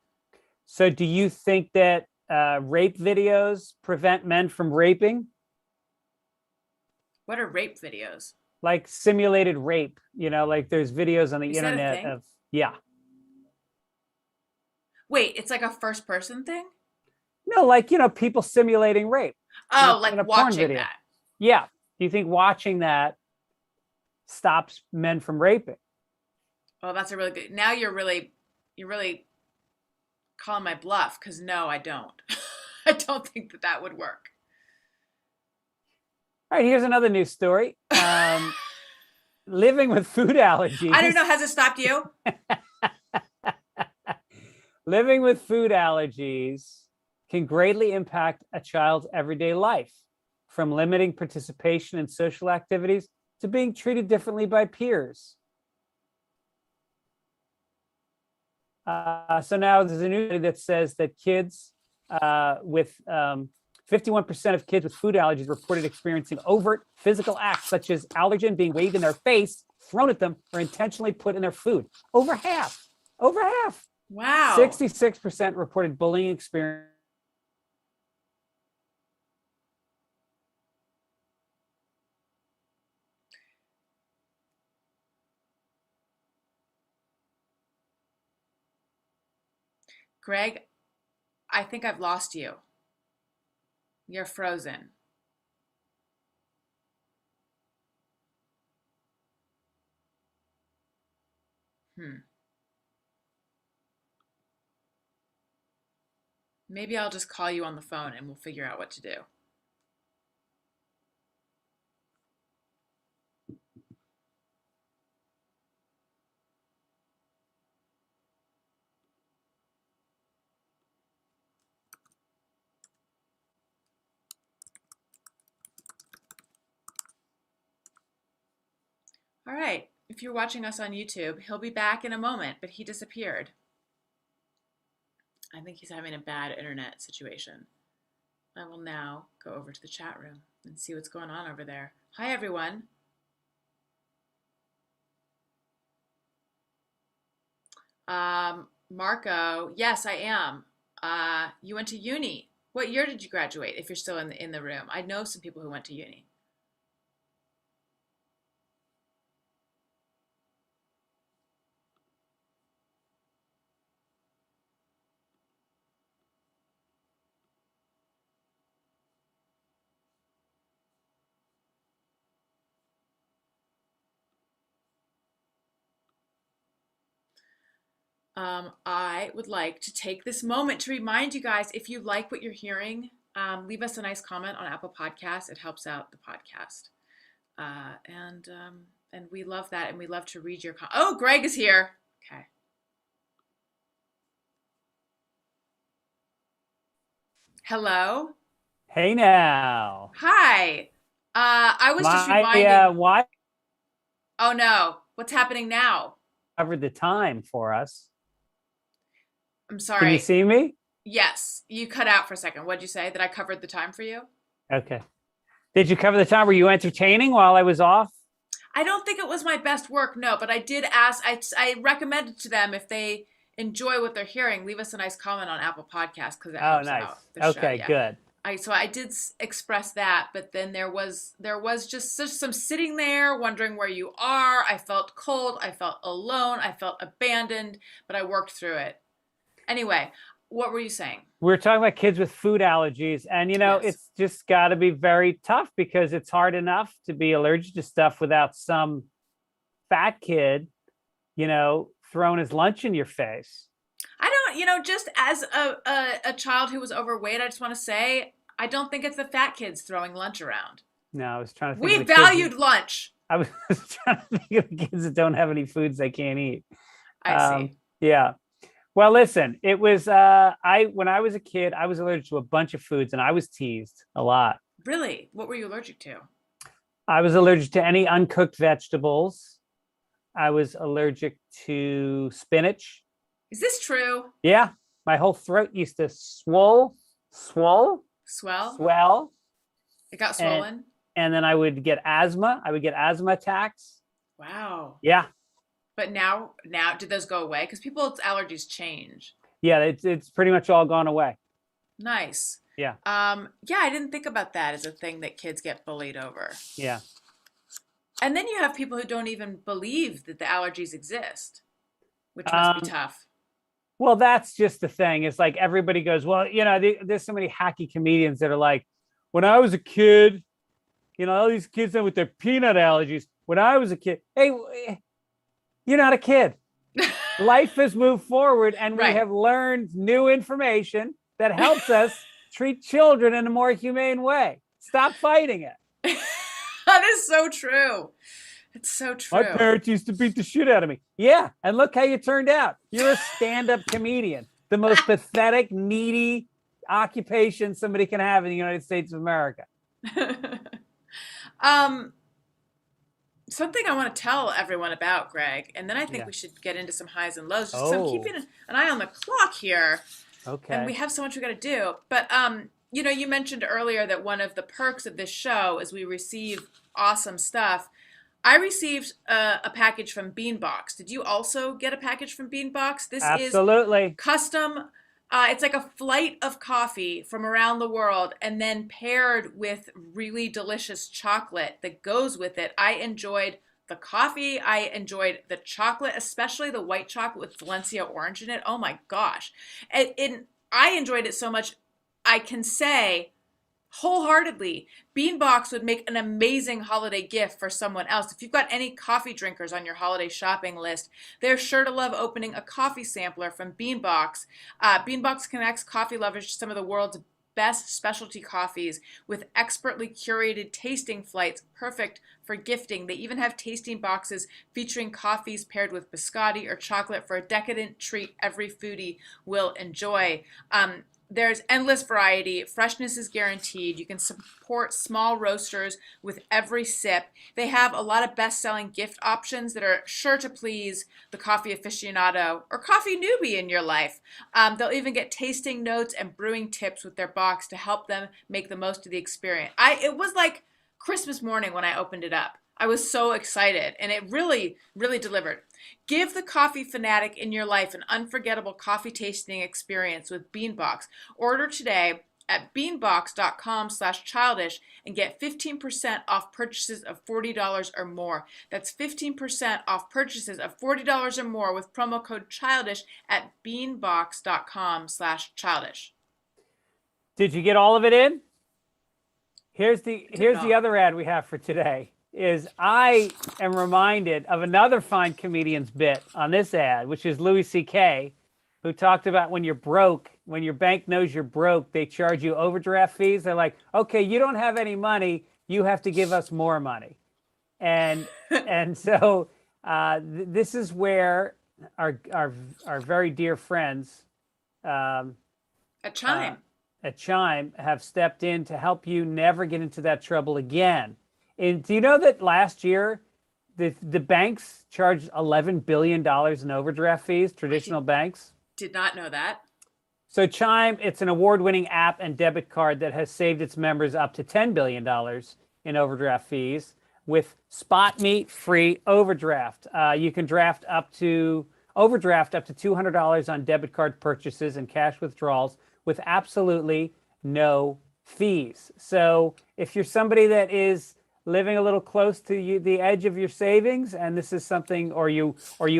So do you think that rape videos prevent men from raping? What are rape videos? Like simulated rape, like there's videos on the Is that a internet thing? of, yeah. Wait, it's like a first person thing? No, like, people simulating rape. Oh, in a like porn watching video. that. Yeah. Do you think watching that stops men from raping? Oh, that's a really good. Now you're really calling my bluff, because no, I don't. I don't think that would work. All right, here's another news story. Living with food allergies. I don't know. Has it stopped you? Living with food allergies can greatly impact a child's everyday life, from limiting participation in social activities to being treated differently by peers. So now there's a new study that says that kids with 51% of kids with food allergies reported experiencing overt physical acts, such as allergen being waved in their face, thrown at them, or intentionally put in their food. Over half. Wow. 66% reported bullying experience. Greg, I think I've lost you. You're frozen. Maybe I'll just call you on the phone and we'll figure out what to do. All right. If you're watching us on YouTube, he'll be back in a moment, but he disappeared. I think he's having a bad internet situation. I will now go over to the chat room and see what's going on over there. Hi, everyone. Marco, yes, I am. You went to uni. What year did you graduate, if you're still in the room? I know some people who went to uni. I would like to take this moment to remind you guys, if you like what you're hearing, leave us a nice comment on Apple Podcasts. It helps out the podcast. And we love that, and we love to read your Oh, Greg is here. Okay. Hello. Hey now. Hi. I was just reminding. Why Oh no, what's happening now? covered the time for us? I'm sorry. Can you see me? Yes, you cut out for a second. What'd you say? That I covered the time for you? Okay. Did you cover the time? Were you entertaining while I was off? I don't think it was my best work, no, but I did ask, I recommended to them, if they enjoy what they're hearing, leave us a nice comment on Apple Podcasts, because it helps out the show. Okay, yeah. good. So I did express that, but then there was just some sitting there wondering where you are. I felt cold. I felt alone. I felt abandoned, but I worked through it. Anyway, what were you saying? We were talking about kids with food allergies, and Yes. it's just got to be very tough, because it's hard enough to be allergic to stuff without some fat kid, throwing his lunch in your face. I don't, just as a child who was overweight, I just want to say, I don't think it's the fat kids throwing lunch around. No, I was trying to think We of the kids. valued lunch. I was trying to think of the kids that don't have any foods they can't eat. I see. Yeah. Well, listen, it was when I was a kid, I was allergic to a bunch of foods and I was teased a lot. Really? What were you allergic to? I was allergic to any uncooked vegetables. I was allergic to spinach. Is this true? Yeah. My whole throat used to swell, Swell? swell. It got swollen? And then I would get asthma. I would get asthma attacks. Wow. Yeah. But now did those go away? Because people's allergies change. Yeah, it's pretty much all gone away. Nice. Yeah. Yeah, I didn't think about that as a thing that kids get bullied over. Yeah. And then you have people who don't even believe that the allergies exist, which must be tough. Well, that's just the thing. It's like everybody goes, well, there's so many hacky comedians that are like, when I was a kid, all these kids with their peanut allergies. When I was a kid, hey, you're not a kid. Life has moved forward and we have learned new information that helps us treat children in a more humane way. Stop fighting it. That is so true. It's so true. My parents used to beat the shit out of me. Yeah, and look how you turned out. You're a stand-up comedian. The most pathetic, needy occupation somebody can have in the United States of America. Something I want to tell everyone about, Greg, and then I think we should get into some highs and lows. So I'm keeping an eye on the clock here. Okay. And we have so much we got to do. But you mentioned earlier that one of the perks of this show is we receive awesome stuff. I received a package from Beanbox. Did you also get a package from Beanbox? This Absolutely. is custom. It's like a flight of coffee from around the world and then paired with really delicious chocolate that goes with it. I enjoyed the coffee. I enjoyed the chocolate, especially the white chocolate with Valencia orange in it. Oh my gosh. I enjoyed it so much. I can say wholeheartedly, Beanbox would make an amazing holiday gift for someone else. If you've got any coffee drinkers on your holiday shopping list, they're sure to love opening a coffee sampler from Beanbox. Beanbox connects coffee lovers to some of the world's best specialty coffees with expertly curated tasting flights, perfect for gifting. They even have tasting boxes featuring coffees paired with biscotti or chocolate for a decadent treat every foodie will enjoy. There's endless variety. Freshness is guaranteed. You can support small roasters with every sip. They have a lot of best-selling gift options that are sure to please the coffee aficionado or coffee newbie in your life. They'll even get tasting notes and brewing tips with their box to help them make the most of the experience. It was like Christmas morning when I opened it up. I was so excited, and it really, really delivered. Give the coffee fanatic in your life an unforgettable coffee tasting experience with Beanbox. Order today at beanbox.com/childish and get 15% off purchases of $40 or more. That's 15% off purchases of $40 or more with promo code CHILDISH at beanbox.com/childish. Did you get all of it in? Here's the other ad we have for today. Is I am reminded of another fine comedian's bit on this ad, which is Louis C.K., who talked about when you're broke, when your bank knows you're broke, they charge you overdraft fees. They're like, okay, you don't have any money, you have to give us more money. And so this is where our very dear friends at Chime have stepped in to help you never get into that trouble again. And do you know that last year, the banks charged $11 billion in overdraft fees, traditional banks? Did not know that. So Chime, it's an award-winning app and debit card that has saved its members up to $10 billion in overdraft fees with spot meet free overdraft. You can overdraft up to $200 on debit card purchases and cash withdrawals with absolutely no fees. So if you're somebody that is living a little close to the edge of your savings, and this is something, or you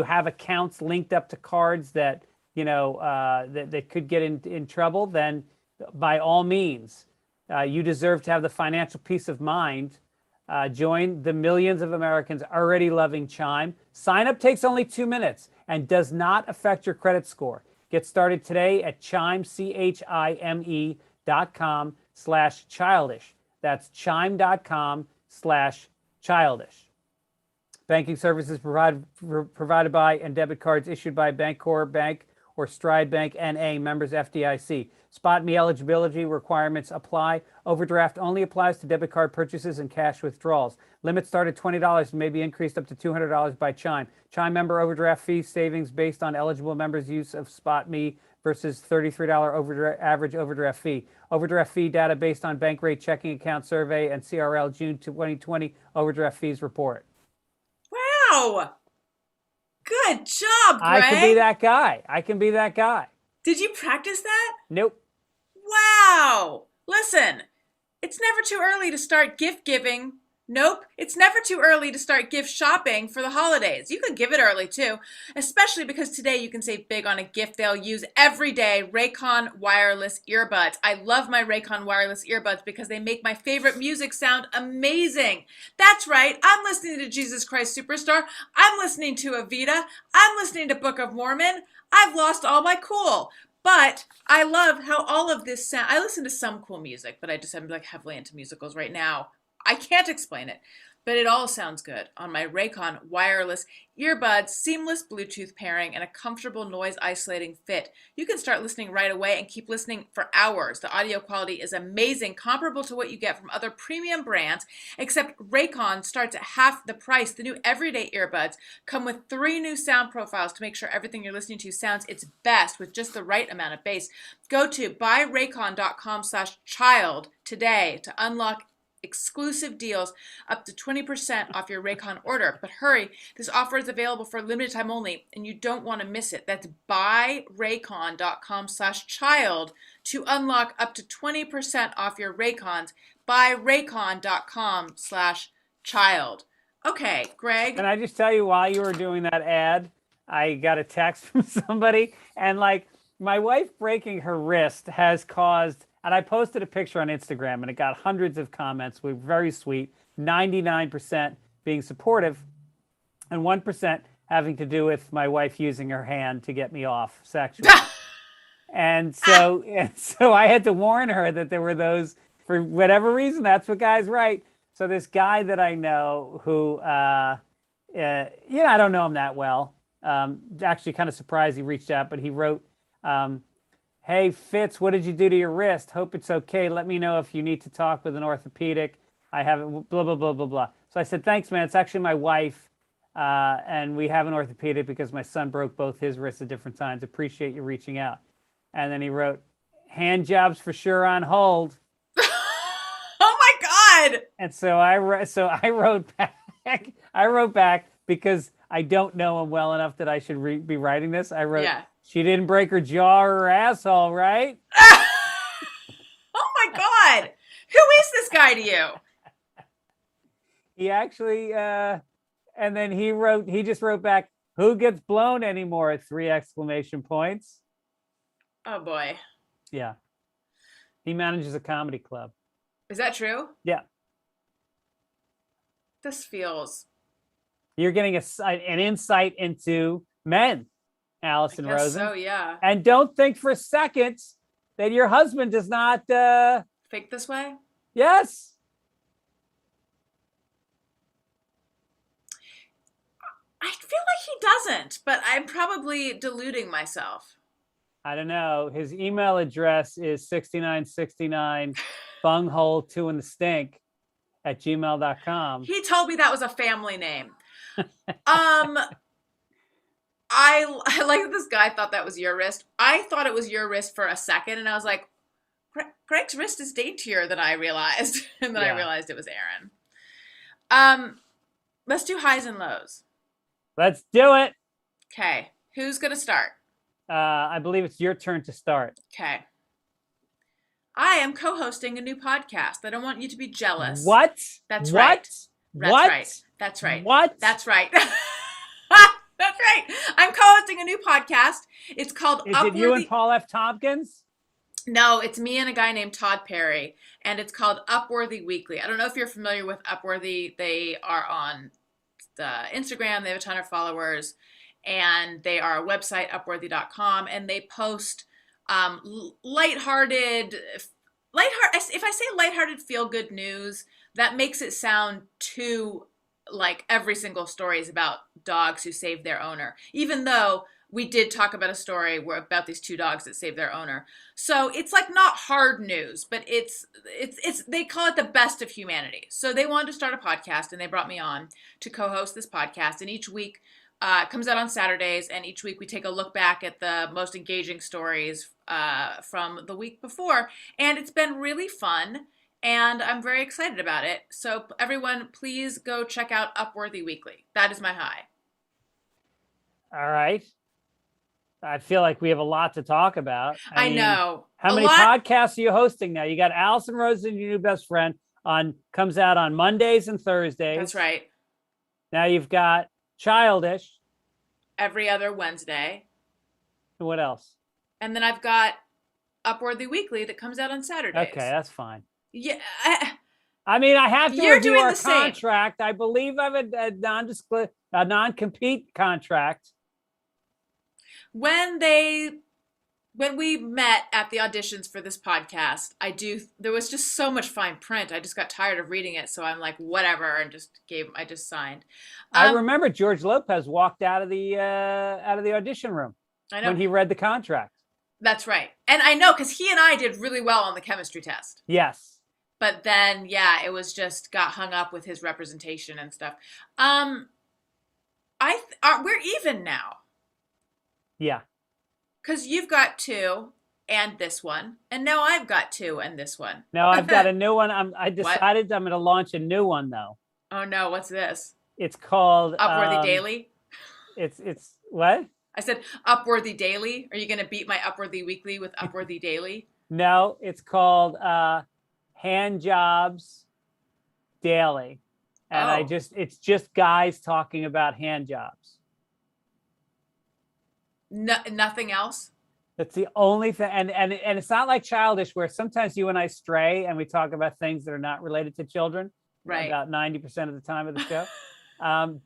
have accounts linked up to cards that that could get in trouble, then by all means, you deserve to have the financial peace of mind. Join the millions of Americans already loving Chime. Sign up takes only 2 minutes and does not affect your credit score. Get started today at chime.com/childish. That's chime.com/childish. Banking services provided by and debit cards issued by Bancorp Bank or Stride Bank N.A. members FDIC. Spot Me eligibility requirements apply. Overdraft only applies to debit card purchases and cash withdrawals. Limits start at $20 and may be increased up to $200 by Chime. Chime member overdraft fee savings based on eligible members' use of Spot Me versus $33 average overdraft fee. Overdraft fee data based on bank rate checking account survey and CRL June 2020 overdraft fees report. Wow. Good job, Greg. I can be that guy. I can be that guy. Did you practice that? Nope. Wow. Listen, it's never too early to start gift giving. Nope, it's never too early to start gift shopping for the holidays. You can give it early too, especially because today you can save big on a gift they'll use every day, Raycon wireless earbuds. I love my Raycon wireless earbuds because they make my favorite music sound amazing. That's right, I'm listening to Jesus Christ Superstar. I'm listening to Evita. I'm listening to Book of Mormon. I've lost all my cool. But I love how all of this sound. I listen to some cool music, but I'm like heavily into musicals right now. I can't explain it, but it all sounds good on my Raycon wireless earbuds, seamless Bluetooth pairing, and a comfortable noise isolating fit. You can start listening right away and keep listening for hours. The audio quality is amazing, comparable to what you get from other premium brands, except Raycon starts at half the price. The new everyday earbuds come with 3 new sound profiles to make sure everything you're listening to sounds its best with just the right amount of bass. Go to buyraycon.com/child today to unlock exclusive deals up to 20% off your Raycon order. But hurry, this offer is available for a limited time only, and you don't want to miss it. That's buyraycon.com/child to unlock up to 20% off your Raycons. Buyraycon.com/child. Okay, Greg. Can I just tell you, while you were doing that ad, I got a text from somebody, and like my wife breaking her wrist has caused. And I posted a picture on Instagram, and it got hundreds of comments. We're very sweet, 99% being supportive, and 1% having to do with my wife using her hand to get me off sexually. and so I had to warn her that there were those, for whatever reason, that's what guys write. So this guy that I know who, I don't know him that well. Actually kind of surprised he reached out, but he wrote, hey, Fitz, what did you do to your wrist? Hope it's okay. Let me know if you need to talk with an orthopedic. I haven't, blah, blah, blah, blah, blah. So I said, thanks, man. It's actually my wife. And we have an orthopedic because my son broke both his wrists at different times. Appreciate you reaching out. And then he wrote, hand jobs for sure on hold. Oh, my God. And so I wrote back. I wrote back because I don't know him well enough that I should be writing this. I wrote, yeah. She didn't break her jaw or her asshole, right? Oh my God. Who is this guy to you? He actually, and then he just wrote back, who gets blown anymore? 3 exclamation points. Oh boy. Yeah. He manages a comedy club. Is that true? Yeah. This feels. You're getting an insight into men. Allison Rosen. So yeah. And don't think for a second that your husband does not think this way. Yes. I feel like he doesn't, but I'm probably deluding myself. I don't know. His email address is 6969 bunghole 2 in the stink @gmail.com. He told me that was a family name. I like that this guy thought that was your wrist. I thought it was your wrist for a second, and I was like, Greg's wrist is daintier than I realized. And then I realized it was Aaron. Let's do highs and lows. Let's do it. Okay. Who's going to start? I believe it's your turn to start. Okay. I am co-hosting a new podcast. I don't want you to be jealous. What? That's what? Right. That's what? Right. That's right. What? That's right. That's right. I'm co-hosting a new podcast. It's called Is it you and Paul F. Tompkins? No, it's me and a guy named Todd Perry, and it's called Upworthy Weekly. I don't know if you're familiar with Upworthy. They are on the Instagram. They have a ton of followers, and they are a website, upworthy.com, and they post lighthearted If I say lighthearted feel good news, that makes it sound too like every single story is about dogs who saved their owner, even though we did talk about a story about these two dogs that saved their owner. So it's like not hard news, but it's they call it the best of humanity. So they wanted to start a podcast, and they brought me on to co-host this podcast. And each week it comes out on Saturdays, and each week we take a look back at the most engaging stories from the week before, and it's been really fun. And I'm very excited about it. So everyone, please go check out Upworthy Weekly. That is my high. All right. I feel like we have a lot to talk about. I know. How many podcasts are you hosting now? You got Allison Rosen, your new best friend, comes out on Mondays and Thursdays. That's right. Now you've got Childish. Every other Wednesday. And what else? And then I've got Upworthy Weekly that comes out on Saturdays. Okay, that's fine. Yeah. I mean, I have to review our same. contract. I believe I have a non-compete contract. When we met at the auditions for this podcast, there was just so much fine print. I just got tired of reading it. So I'm like, whatever. And I just signed. I remember George Lopez walked out of the audition room when he read the contract. That's right. And I know, because he and I did really well on the chemistry test. Yes. But then, yeah, it was just got hung up with his representation and stuff. We're even now. Yeah. Because you've got 2 and this one. And now I've got 2 and this one. No, I've got a new one. I decided I'm going to launch a new one, though. Oh, no. What's this? It's called... Upworthy Daily? It's what? I said Upworthy Daily. Are you going to beat my Upworthy Weekly with Upworthy Daily? No, it's called Hand Jobs Daily. And it's just guys talking about hand jobs. No, nothing else? That's the only thing. And it's not like Childish, where sometimes you and I stray and we talk about things that are not related to children. Right. About 90% of the time of the show.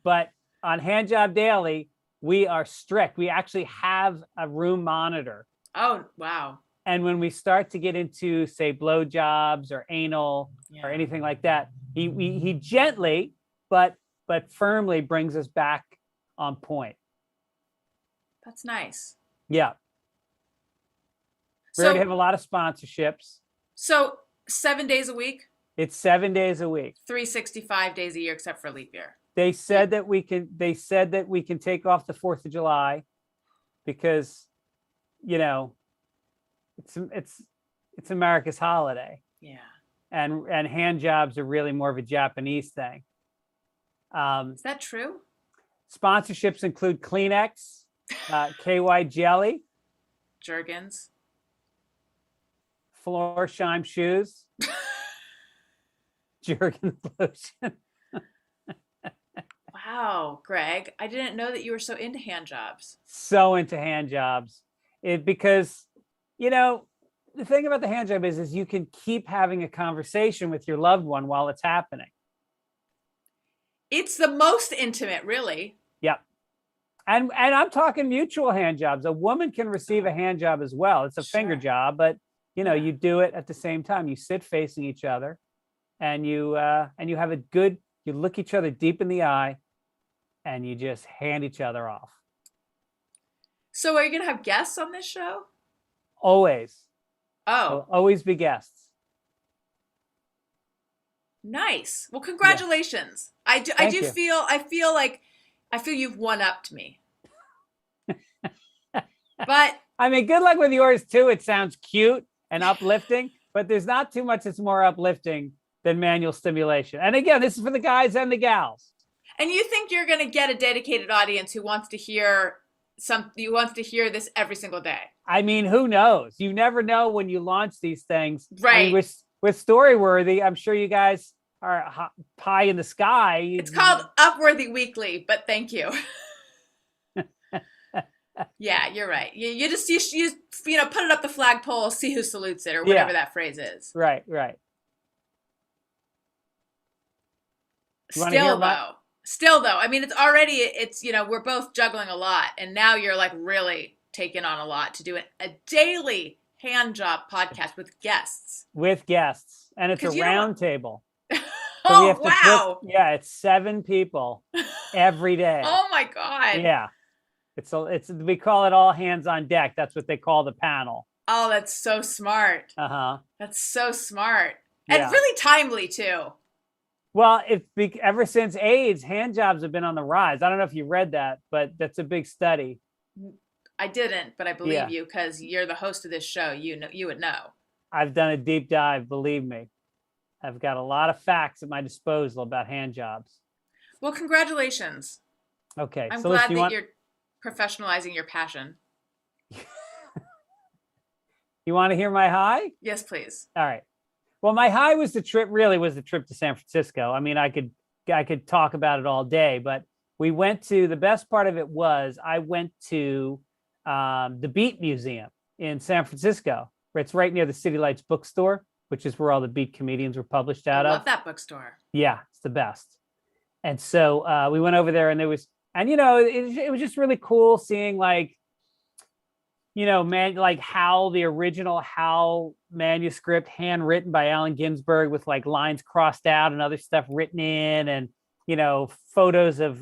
But on Hand Job Daily, we are strict. We actually have a room monitor. Oh, wow. And when we start to get into, say, blowjobs or anal or anything like that, he gently but firmly brings us back on point. That's nice. Yeah. We already have a lot of sponsorships. So 7 days a week? It's 7 days a week. 365 days a year, except for leap year. They said that we can take off the 4th of July because, it's America's holiday. Yeah. And hand jobs are really more of a Japanese thing. Is that true? Sponsorships include Kleenex, KY Jelly, Jergens, Florsheim shoes, Jergens lotion. Wow, Greg, I didn't know that you were so into hand jobs. So into hand jobs. Because, the thing about the hand job is you can keep having a conversation with your loved one while it's happening. It's the most intimate, really. Yep. And I'm talking mutual hand jobs. A woman can receive a hand job as well. It's a finger job, but you do it at the same time. You sit facing each other, and you have a good. You look each other deep in the eye, and you just hand each other off. So, are you gonna have guests on this show? Always. Oh, there'll always be guests. Nice. Well, congratulations. Yeah. I feel you've one-upped me. But I mean, good luck with yours too. It sounds cute and uplifting, but there's not too much that's more uplifting than manual stimulation. And again, this is for the guys and the gals. And you think you're going to get a dedicated audience who wants to hear this every single day? I mean, who knows? You never know when you launch these things. Right. I mean, with Storyworthy, I'm sure you guys are pie in the sky. It's called Upworthy Weekly, but thank you. Yeah, you're right. You just put it up the flagpole, see who salutes it, or whatever that phrase is. Right. Still though, I mean, it's we're both juggling a lot, and now you're like really taking on a lot to do a daily hand job podcast with guests. With guests, and it's a 'Cause you don't round table. So we Oh, have to wow. yeah, it's 7 people every day. Oh my God. Yeah. It's we call it all hands on deck. That's what they call the panel. Oh, that's so smart. Uh-huh. That's so smart. And Yeah. really timely too. Well, ever since AIDS, hand jobs have been on the rise. I don't know if you read that, but that's a big study. I didn't, but I believe Yeah. you because you're the host of this show. You would know. I've done a deep dive, believe me. I've got a lot of facts at my disposal about hand jobs. Well, congratulations. Okay. I'm so glad listen, that you're professionalizing your passion. you want to hear my high? Yes, please. All right. Well, my high was the trip to San Francisco. I mean, I could talk about it all day, but we went to, the best part of it was I went to the Beat Museum in San Francisco, where it's right near the City Lights bookstore, which is where all the Beat comedians were published out I of. love that bookstore. Yeah, it's the best. And so we went over there, and it was just really cool seeing how the original Howl manuscript, handwritten by Allen Ginsberg, with like lines crossed out and other stuff written in, and photos of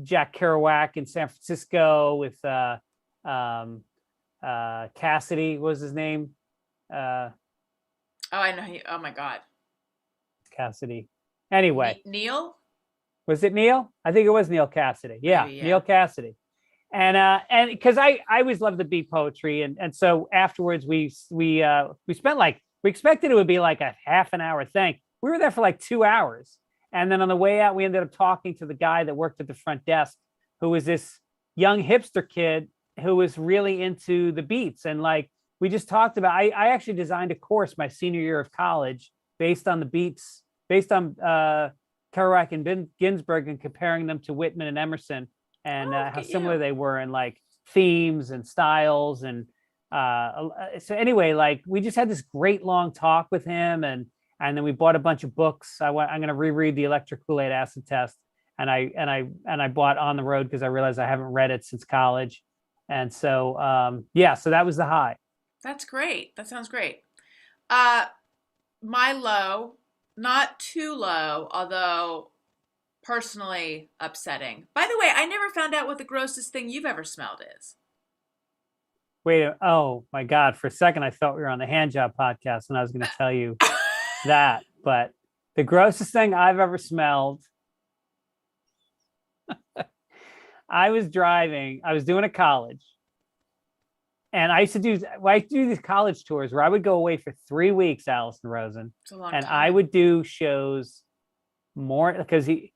Jack Kerouac in San Francisco with Cassidy. What was his name? Oh, I know. Oh my God. Cassidy. Anyway, Neil? Was it Neil? I think it was Neil Cassidy. Yeah, Maybe, yeah. Neil Cassidy. And because I always loved the beat poetry, and so afterwards we spent we expected it would be like a half an hour thing. We were there for like 2 hours, and then on the way out we ended up talking to the guy that worked at the front desk, who was this young hipster kid who was really into the beats, and we just talked about. I actually designed a course my senior year of college based on the beats, based on Kerouac and Ginsberg, and comparing them to Whitman and Emerson, and how similar they were in themes and styles. And so anyway, we just had this great long talk with him, and then we bought a bunch of books. I'm going to reread the Electric Kool-Aid Acid Test, and I bought On the Road because I realized I haven't read it since college. And so so that was the high. That's great. That sounds great. My low, not too low, although personally upsetting. By the way, I never found out what the grossest thing you've ever smelled is. Wait, oh my God. For a second, I thought we were on the Hand Job podcast and I was going to tell you that. But the grossest thing I've ever smelled, I was doing a college. And I used to do these college tours where I would go away for 3 weeks, Allison Rosen. It's a long and time. I would do shows more because I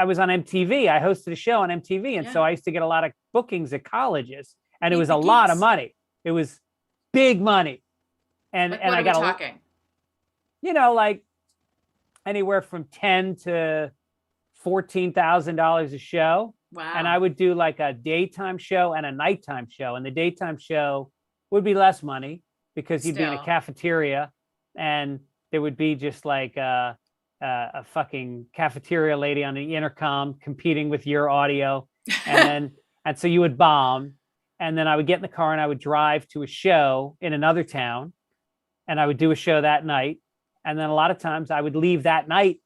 was on MTV. I hosted a show on MTV. And so I used to get a lot of bookings at colleges, and it was a lot of money. It was big money. And what I are got we talking? Anywhere from $10,000 to $14,000 a show. Wow. And I would do a daytime show and a nighttime show. And the daytime show would be less money because you'd be in a cafeteria, and there would be just a fucking cafeteria lady on the intercom competing with your audio. And so you would bomb. And then I would get in the car and I would drive to a show in another town, and I would do a show that night. And then a lot of times I would leave that night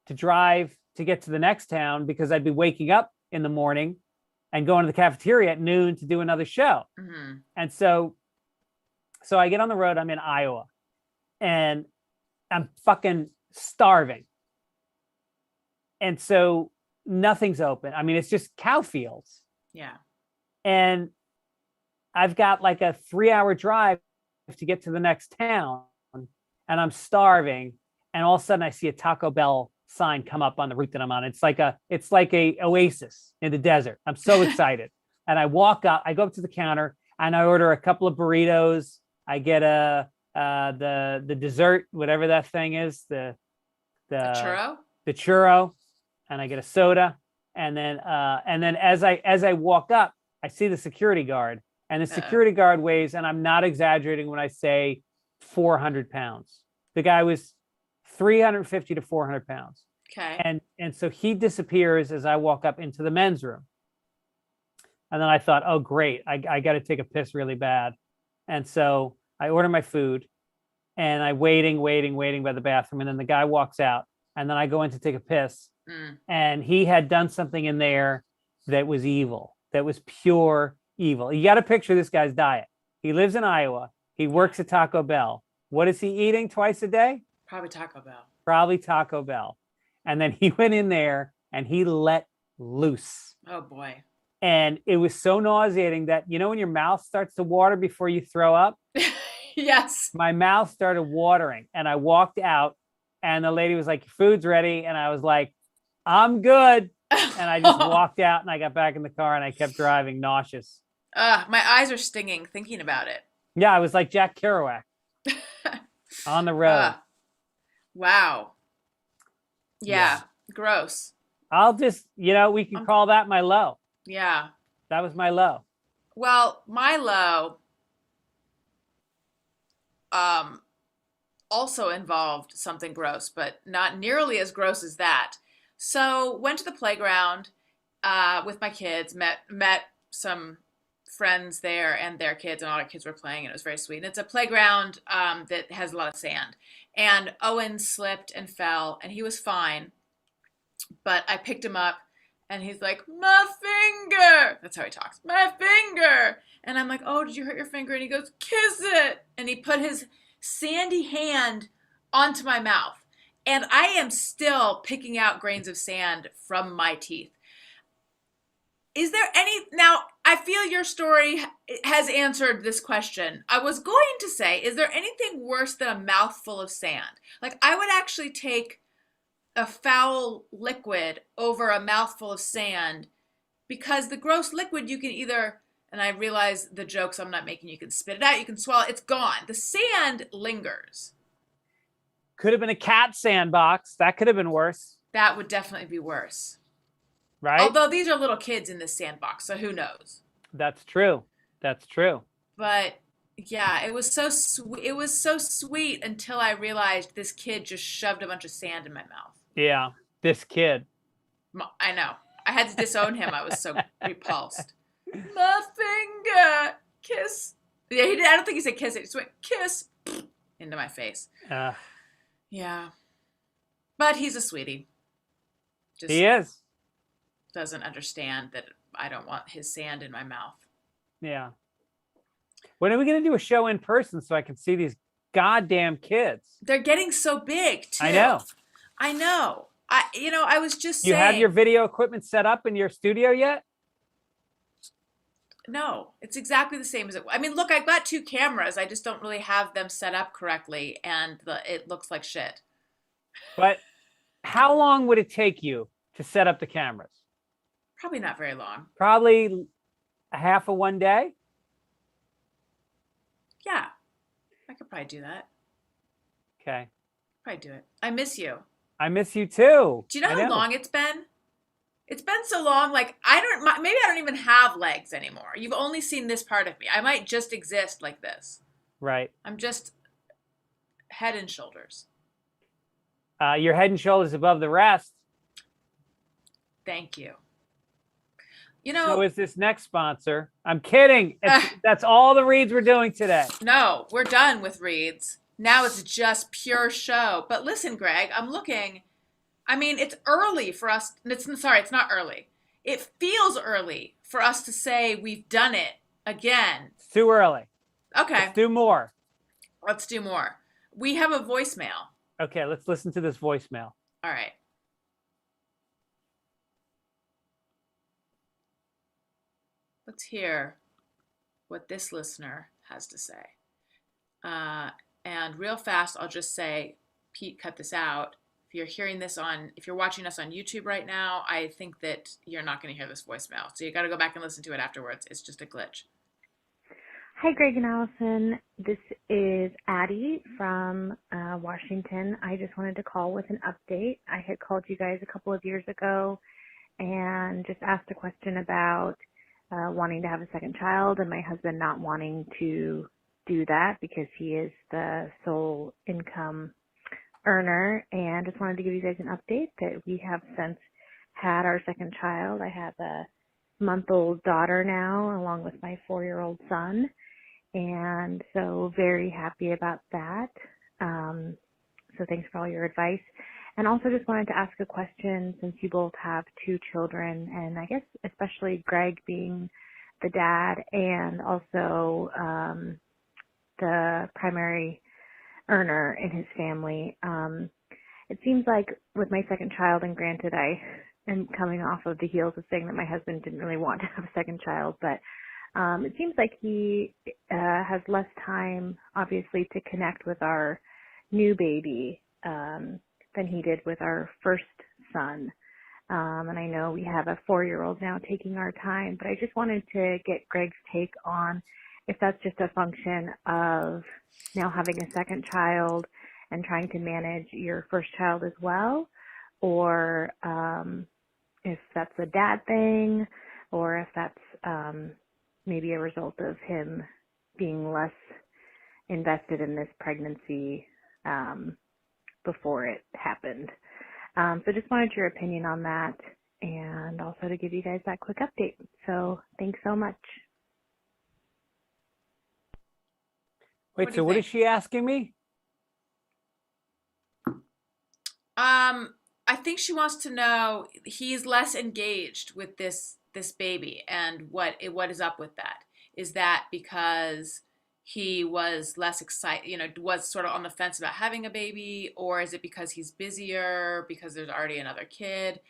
to drive to get to the next town because I'd be waking up in the morning and going to the cafeteria at noon to do another show. Mm-hmm. And so I get on the road. I'm in Iowa, and I'm fucking starving. And so nothing's open. I mean, it's just cow fields. Yeah. And I've got a 3-hour drive to get to the next town, and I'm starving. And all of a sudden I see a Taco Bell sign come up on the route that I'm on. It's like a oasis in the desert. I'm so excited. And I walk up, I go up to the counter, and I order a couple of burritos. I get the dessert, whatever that thing is, the churro? The churro, and I get a soda. And then as I walk up, I see the security guard, and the security guard weighs, and I'm not exaggerating when I say 400 pounds. The guy was 350 to 400 pounds. Okay. And so he disappears as I walk up into the men's room. And then I thought, oh, great, I got to take a piss really bad. And so I order my food and I waiting by the bathroom. And then the guy walks out and then I go in to take a piss. And he had done something in there that was evil, that was pure evil. You got to picture this guy's diet. He lives in Iowa. He works at Taco Bell. What is he eating twice a day? Probably Taco Bell. Probably Taco Bell. And then he went in there and he let loose. Oh, boy. And it was so nauseating that, you know, when your mouth starts to water before you throw up? Yes. My mouth started watering and I walked out and the lady was like, food's ready. And I was like, I'm good. And I just walked out and I got back in the car and I kept driving nauseous. My eyes are stinging thinking about it. Yeah, I was like Jack Kerouac on the road. Wow. Yeah. Gross. I'll just, you know, we can call that my low. Yeah. That was my low. Well, my low also involved something gross, but not nearly as gross as that. So went to the playground with my kids, met some friends there and their kids, and all our kids were playing, and it was very sweet. And it's a playground that has a lot of sand. And Owen slipped and fell, and he was fine. But I picked him up, and he's like, my finger. That's how he talks. My finger. And I'm like, oh, did you hurt your finger? And he goes, kiss it. And he put his sandy hand onto my mouth. And I am still picking out grains of sand from my teeth. Is there now I feel your story has answered this question. I was going to say, is there anything worse than a mouthful of sand? Like, I would actually take a foul liquid over a mouthful of sand, because the gross liquid you can either, and I realize the jokes I'm not making, you can spit it out, you can swallow, it's gone. The sand lingers. Could have been a cat sandbox. That could have been worse. That would definitely be worse. Right? Although these are little kids in this sandbox, so who knows? That's true. That's true. But yeah, it was so sweet until I realized this kid just shoved a bunch of sand in my mouth. Yeah, this kid. I know. I had to disown him. I was so repulsed. My finger, kiss. Yeah, he did. I don't think he said kiss it. He just went kiss into my face. Yeah, but he's a sweetie. Just he is. Doesn't understand that I don't want his sand in my mouth. Yeah. When are we going to do a show in person so I can see these goddamn kids? They're getting so big too. I know. I was just saying. You have your video equipment set up in your studio yet? No, it's exactly the same as it. I mean, look, I've got 2 cameras. I just don't really have them set up correctly, and it looks like shit. But how long would it take you to set up the cameras? Probably not very long. Probably a half of one day? Yeah, I could probably do that. Okay. Probably do it. I miss you. I miss you too. Do you know how long it's been? It's been so long, like maybe I don't even have legs anymore. You've only seen this part of me. I might just exist like this. Right. I'm just head and shoulders. Your head and shoulders above the rest. Thank you. You know. So is this next sponsor? I'm kidding. That's all the reads we're doing today. No, we're done with reads. Now it's just pure show. But listen, Greg, I'm looking. I mean, it's early for us. It's not early. It feels early for us to say we've done it again. It's too early. Okay. Let's do more. Let's do more. We have a voicemail. Okay, let's listen to this voicemail. All right. Let's hear what this listener has to say. And real fast, I'll just say, Pete, cut this out. If you're watching us on YouTube right now, I think that you're not going to hear this voicemail. So you got to go back and listen to it afterwards. It's just a glitch. Hi, Greg and Allison. This is Addie from Washington. I just wanted to call with an update. I had called you guys a couple of years ago and just asked a question about wanting to have a second child and my husband not wanting to do that because he is the sole income earner, and just wanted to give you guys an update that we have since had our second child. I have a 6-month-old daughter now, along with my 4-year-old son. And so very happy about that. So thanks for all your advice. And also just wanted to ask a question, since you both have 2 children, and I guess especially Greg being the dad and also the primary earner in his family. It seems like with my second child, and granted I am coming off of the heels of saying that my husband didn't really want to have a second child, but it seems like he has less time, obviously, to connect with our new baby than he did with our first son. And I know we have a 4-year-old now taking our time, but I just wanted to get Greg's take on if that's just a function of now having a second child and trying to manage your first child as well, or if that's a dad thing, or if that's maybe a result of him being less invested in this pregnancy before it happened. So just wanted your opinion on that, and also to give you guys that quick update. So thanks so much. Wait, so what is she asking me? I think she wants to know, he's less engaged with this baby, and what is up with that. Is that because he was less excited, was sort of on the fence about having a baby, or is it because he's busier because there's already another kid?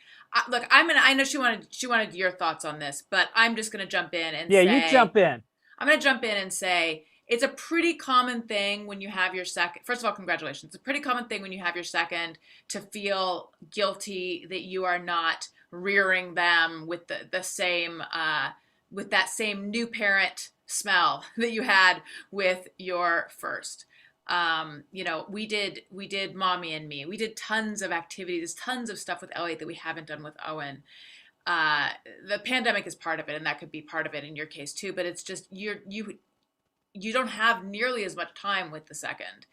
Look, I know she wanted your thoughts on this, but I'm just going to jump in and say, you jump in. I'm going to jump in and say, it's a pretty common thing when you have your second. First of all, congratulations. It's a pretty common thing when you have your second to feel guilty that you are not rearing them with the same with that same new parent smell that you had with your first. We did Mommy and Me. We did tons of activities, tons of stuff with Elliot that we haven't done with Owen. The pandemic is part of it, and that could be part of it in your case too. But it's just you don't have nearly as much time with the second.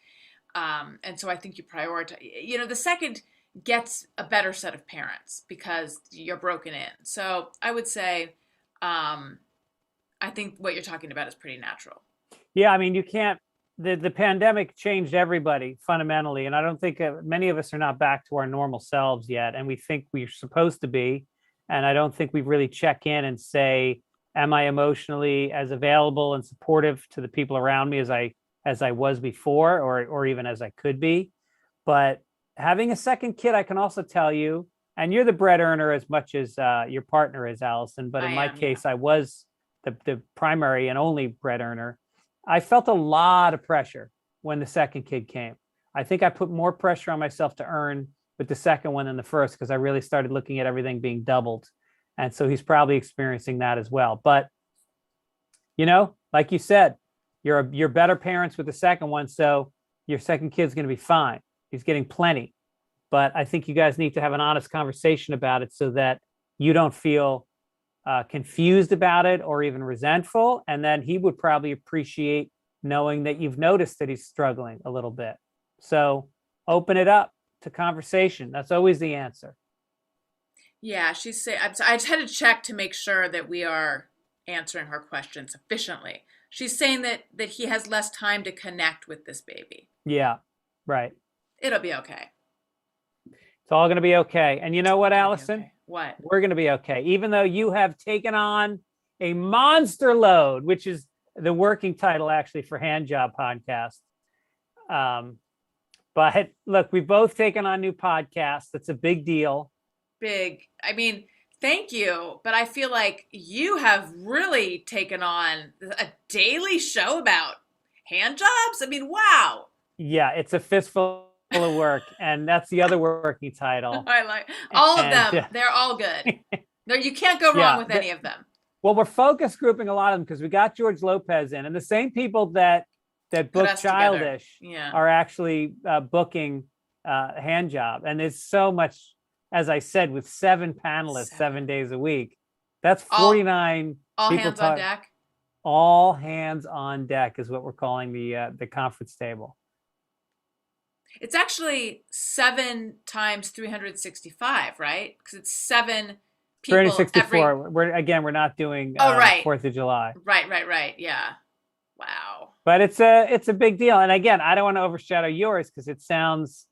And so I think you prioritize, the second gets a better set of parents because you're broken in. So I would say, I think what you're talking about is pretty natural. Yeah. I mean, you can't, the pandemic changed everybody fundamentally. And I don't think many of us are not back to our normal selves yet. And we think we're supposed to be. And I don't think we really check in and say, am I emotionally as available and supportive to the people around me as I was before, or even as I could be? But having a second kid, I can also tell you, and you're the bread earner as much as your partner is, Allison. But in my case, I was the primary and only bread earner. I felt a lot of pressure when the second kid came. I think I put more pressure on myself to earn with the second one than the first, because I really started looking at everything being doubled. And so he's probably experiencing that as well. But, like you said, you're better parents with the second one. So your second kid's going to be fine. He's getting plenty. But I think you guys need to have an honest conversation about it so that you don't feel confused about it or even resentful. And then he would probably appreciate knowing that you've noticed that he's struggling a little bit. So open it up to conversation. That's always the answer. Yeah, she's saying, I just had to check to make sure that we are answering her question sufficiently. She's saying that he has less time to connect with this baby. Yeah, right. It'll be okay. It's all going to be okay. And you know what, Allison? Okay. What? We're going to be okay. Even though you have taken on a monster load, which is the working title actually for Hand Job Podcast. But look, we've both taken on new podcasts. That's a big deal. Big. I mean, thank you. But I feel like you have really taken on a daily show about hand jobs. I mean, wow. Yeah, it's a fistful of work. And that's the other working title. I like all of them. They're all good. You can't go wrong with any of them. Well, we're focus grouping a lot of them because we got George Lopez in, and the same people that book Childish are actually booking Hand Job. And there's so much, as I said, with 7 panelists, 7 days a week. That's 49 all people. Hands on deck. All hands on deck is what we're calling the conference table. It's actually 7 times 365, right? Because it's 7 people 364. We're not doing right. 4th of July. Right. Yeah. Wow. But it's a big deal. And again, I don't want to overshadow yours because it sounds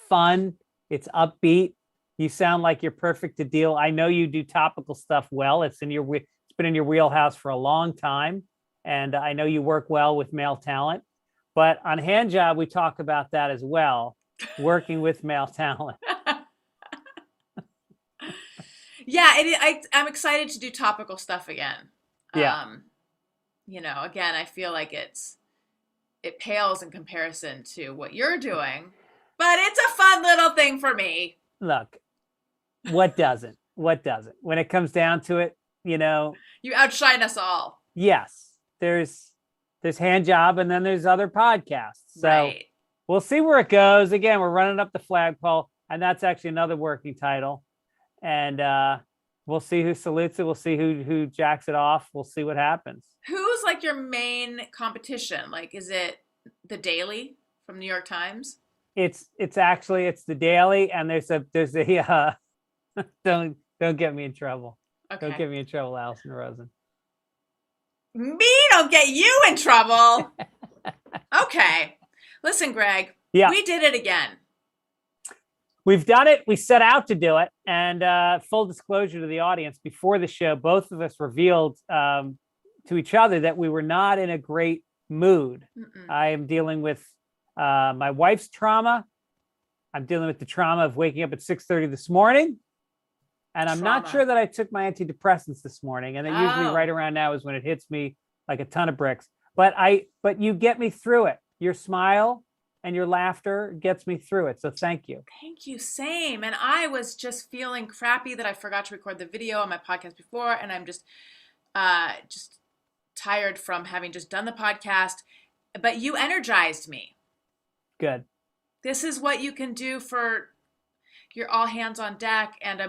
fun. It's upbeat. You sound like you're perfect to deal. I know you do topical stuff well. It's been in your wheelhouse for a long time. And I know you work well with male talent. But on Hand Job, we talk about that as well, working with male talent. Yeah, I'm excited to do topical stuff again. Yeah. Again, I feel like it pales in comparison to what you're doing, but it's a fun little thing for me. Look, what doesn't? What doesn't? When it comes down to it, you outshine us all. Yes, there's Hand Job, and then there's other podcasts. So right. We'll see where it goes. Again, we're running up the flagpole, and that's actually another working title. And we'll see who salutes it. We'll see who jacks it off. We'll see what happens. Who's like your main competition? Like, is it The Daily from New York Times? It's The Daily, and there's a don't get me in trouble. Okay. Don't get me in trouble, Allison Rosen. Me don't get you in trouble. Okay. Listen, Greg. Yeah. We did it again. We've done it. We set out to do it. And full disclosure to the audience, before the show, both of us revealed to each other that we were not in a great mood. Mm-mm. I am dealing with my wife's trauma. I'm dealing with the trauma of waking up at 6:30 this morning. And I'm not sure that I took my antidepressants this morning. And usually right around now is when it hits me like a ton of bricks. But you get me through it. Your smile and your laughter gets me through it. So thank you. Thank you. Same. And I was just feeling crappy that I forgot to record the video on my podcast before. And I'm just tired from having just done the podcast. But you energized me. Good. This is what you can do for your all hands on deck and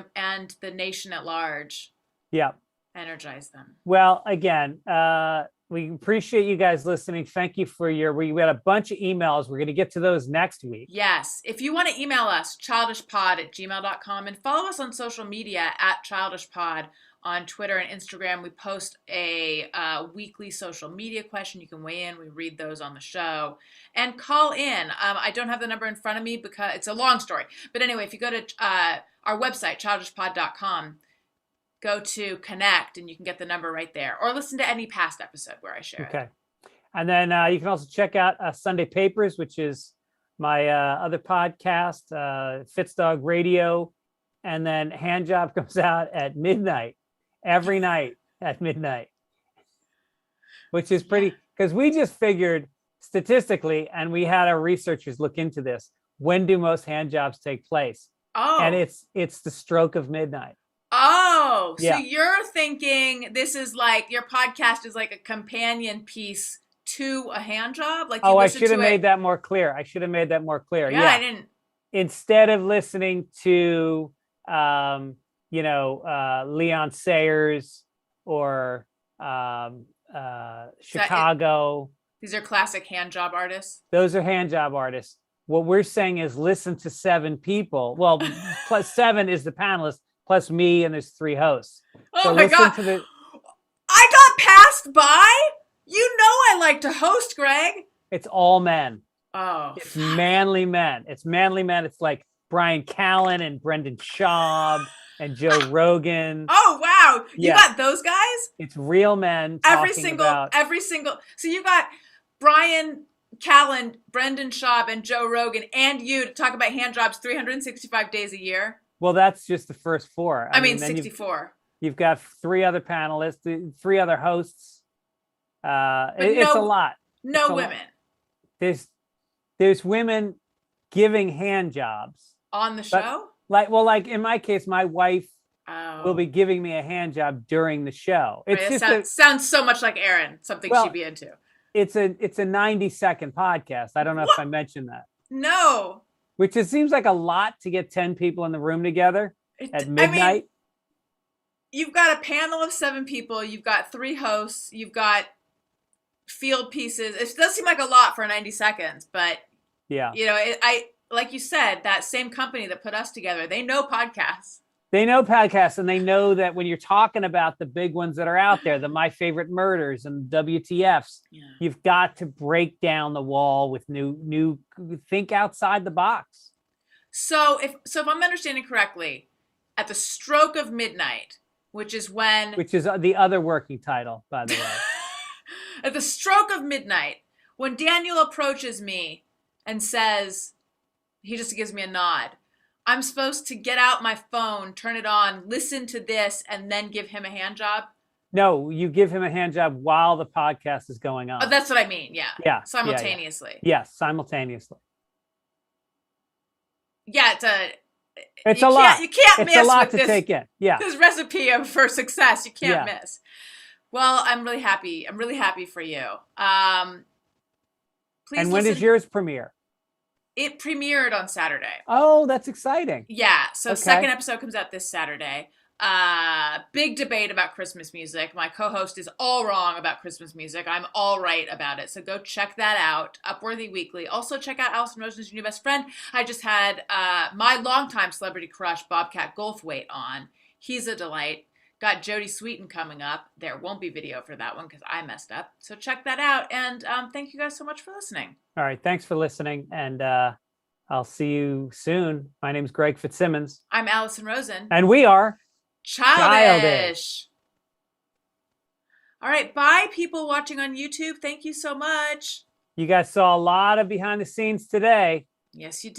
the nation at large. Yeah. Energize them. Well, again, we appreciate you guys listening. Thank you for we had a bunch of emails. We're going to get to those next week. Yes. If you want to email us, childishpod@gmail.com, and follow us on social media @childishpod on Twitter and Instagram. We post a weekly social media question. You can weigh in. We read those on the show. And call in. I don't have the number in front of me because it's a long story. But anyway, if you go to our website, childishpod.com, go to connect and you can get the number right there, or listen to any past episode where I share it. Okay. And then you can also check out Sunday Papers, which is my other podcast, Fitzdog Radio. And then Hand Job comes out at midnight, every night at midnight, which is pretty, because we just figured statistically, and we had our researchers look into this, when do most hand jobs take place? Oh. And it's the stroke of midnight. Oh, so yeah. You're thinking this is like, your podcast is like a companion piece to a hand job? Like, I should have made that more clear. Yeah, I didn't. Instead of listening to, Leon Sayers or Chicago. These are classic hand job artists. Those are hand job artists. What we're saying is listen to 7 people. Well, plus 7 is the panelist, plus me, and there's 3 hosts. Oh so my God. I got passed by? You know I like to host, Greg. It's all men. Oh. It's manly men. It's manly men. It's like Brian Callen and Brendan Schaub and Joe Rogan. Oh, wow. You got those guys? It's real men. Every single. So you got Brian Callen, Brendan Schaub, and Joe Rogan, and you to talk about hand jobs 365 days a year. Well, that's just the first 4. I mean 64. You've got 3 other panelists, 3 other hosts. It's a lot. No women. There's women giving hand jobs on the show. Like in my case, my wife will be giving me a hand job during the show. It's sounds so much like Erin. Something she'd be into. It's a 90-second podcast. I don't know if I mentioned that. No. Which it seems like a lot to get 10 people in the room together at midnight. I mean, you've got a panel of 7 people. You've got 3 hosts. You've got field pieces. It does seem like a lot for 90 seconds, but yeah, I like you said, that same company that put us together, they know podcasts. They know podcasts, and they know that when you're talking about the big ones that are out there, the My Favorite Murders and WTFs, Yeah. you've got to break down the wall with new. Think outside the box. So if I'm understanding correctly, at the stroke of midnight, which is the other working title, by the way. At the stroke of midnight, when Daniel approaches me and says, he just gives me a nod, I'm supposed to get out my phone, turn it on, listen to this, and then give him a hand job? No, you give him a hand job while the podcast is going on. Oh, that's what I mean. Yeah. Yeah. Simultaneously. Yeah. Yes, simultaneously. Yeah, it's a lot. You can't miss. It's a lot with to take in. Yeah. This recipe for success. You can't miss. Well, I'm really happy. I'm really happy for you. Please. And when does yours premiere? It premiered on Saturday. Oh, that's exciting. Yeah. So second episode comes out this Saturday. Big debate about Christmas music. My co-host is all wrong about Christmas music. I'm all right about it. So go check that out. Upworthy Weekly. Also check out Allison Rosen's Your New Best Friend. I just had my longtime celebrity crush, Bobcat Goldthwait, on. He's a delight. Got Jodie Sweetin coming up. There won't be video for that one because I messed up. So check that out. And thank you guys so much for listening. All right. Thanks for listening. And I'll see you soon. My name's Greg Fitzsimmons. I'm Allison Rosen. And we are Childish. All right. Bye, people watching on YouTube. Thank you so much. You guys saw a lot of behind the scenes today. Yes, you did.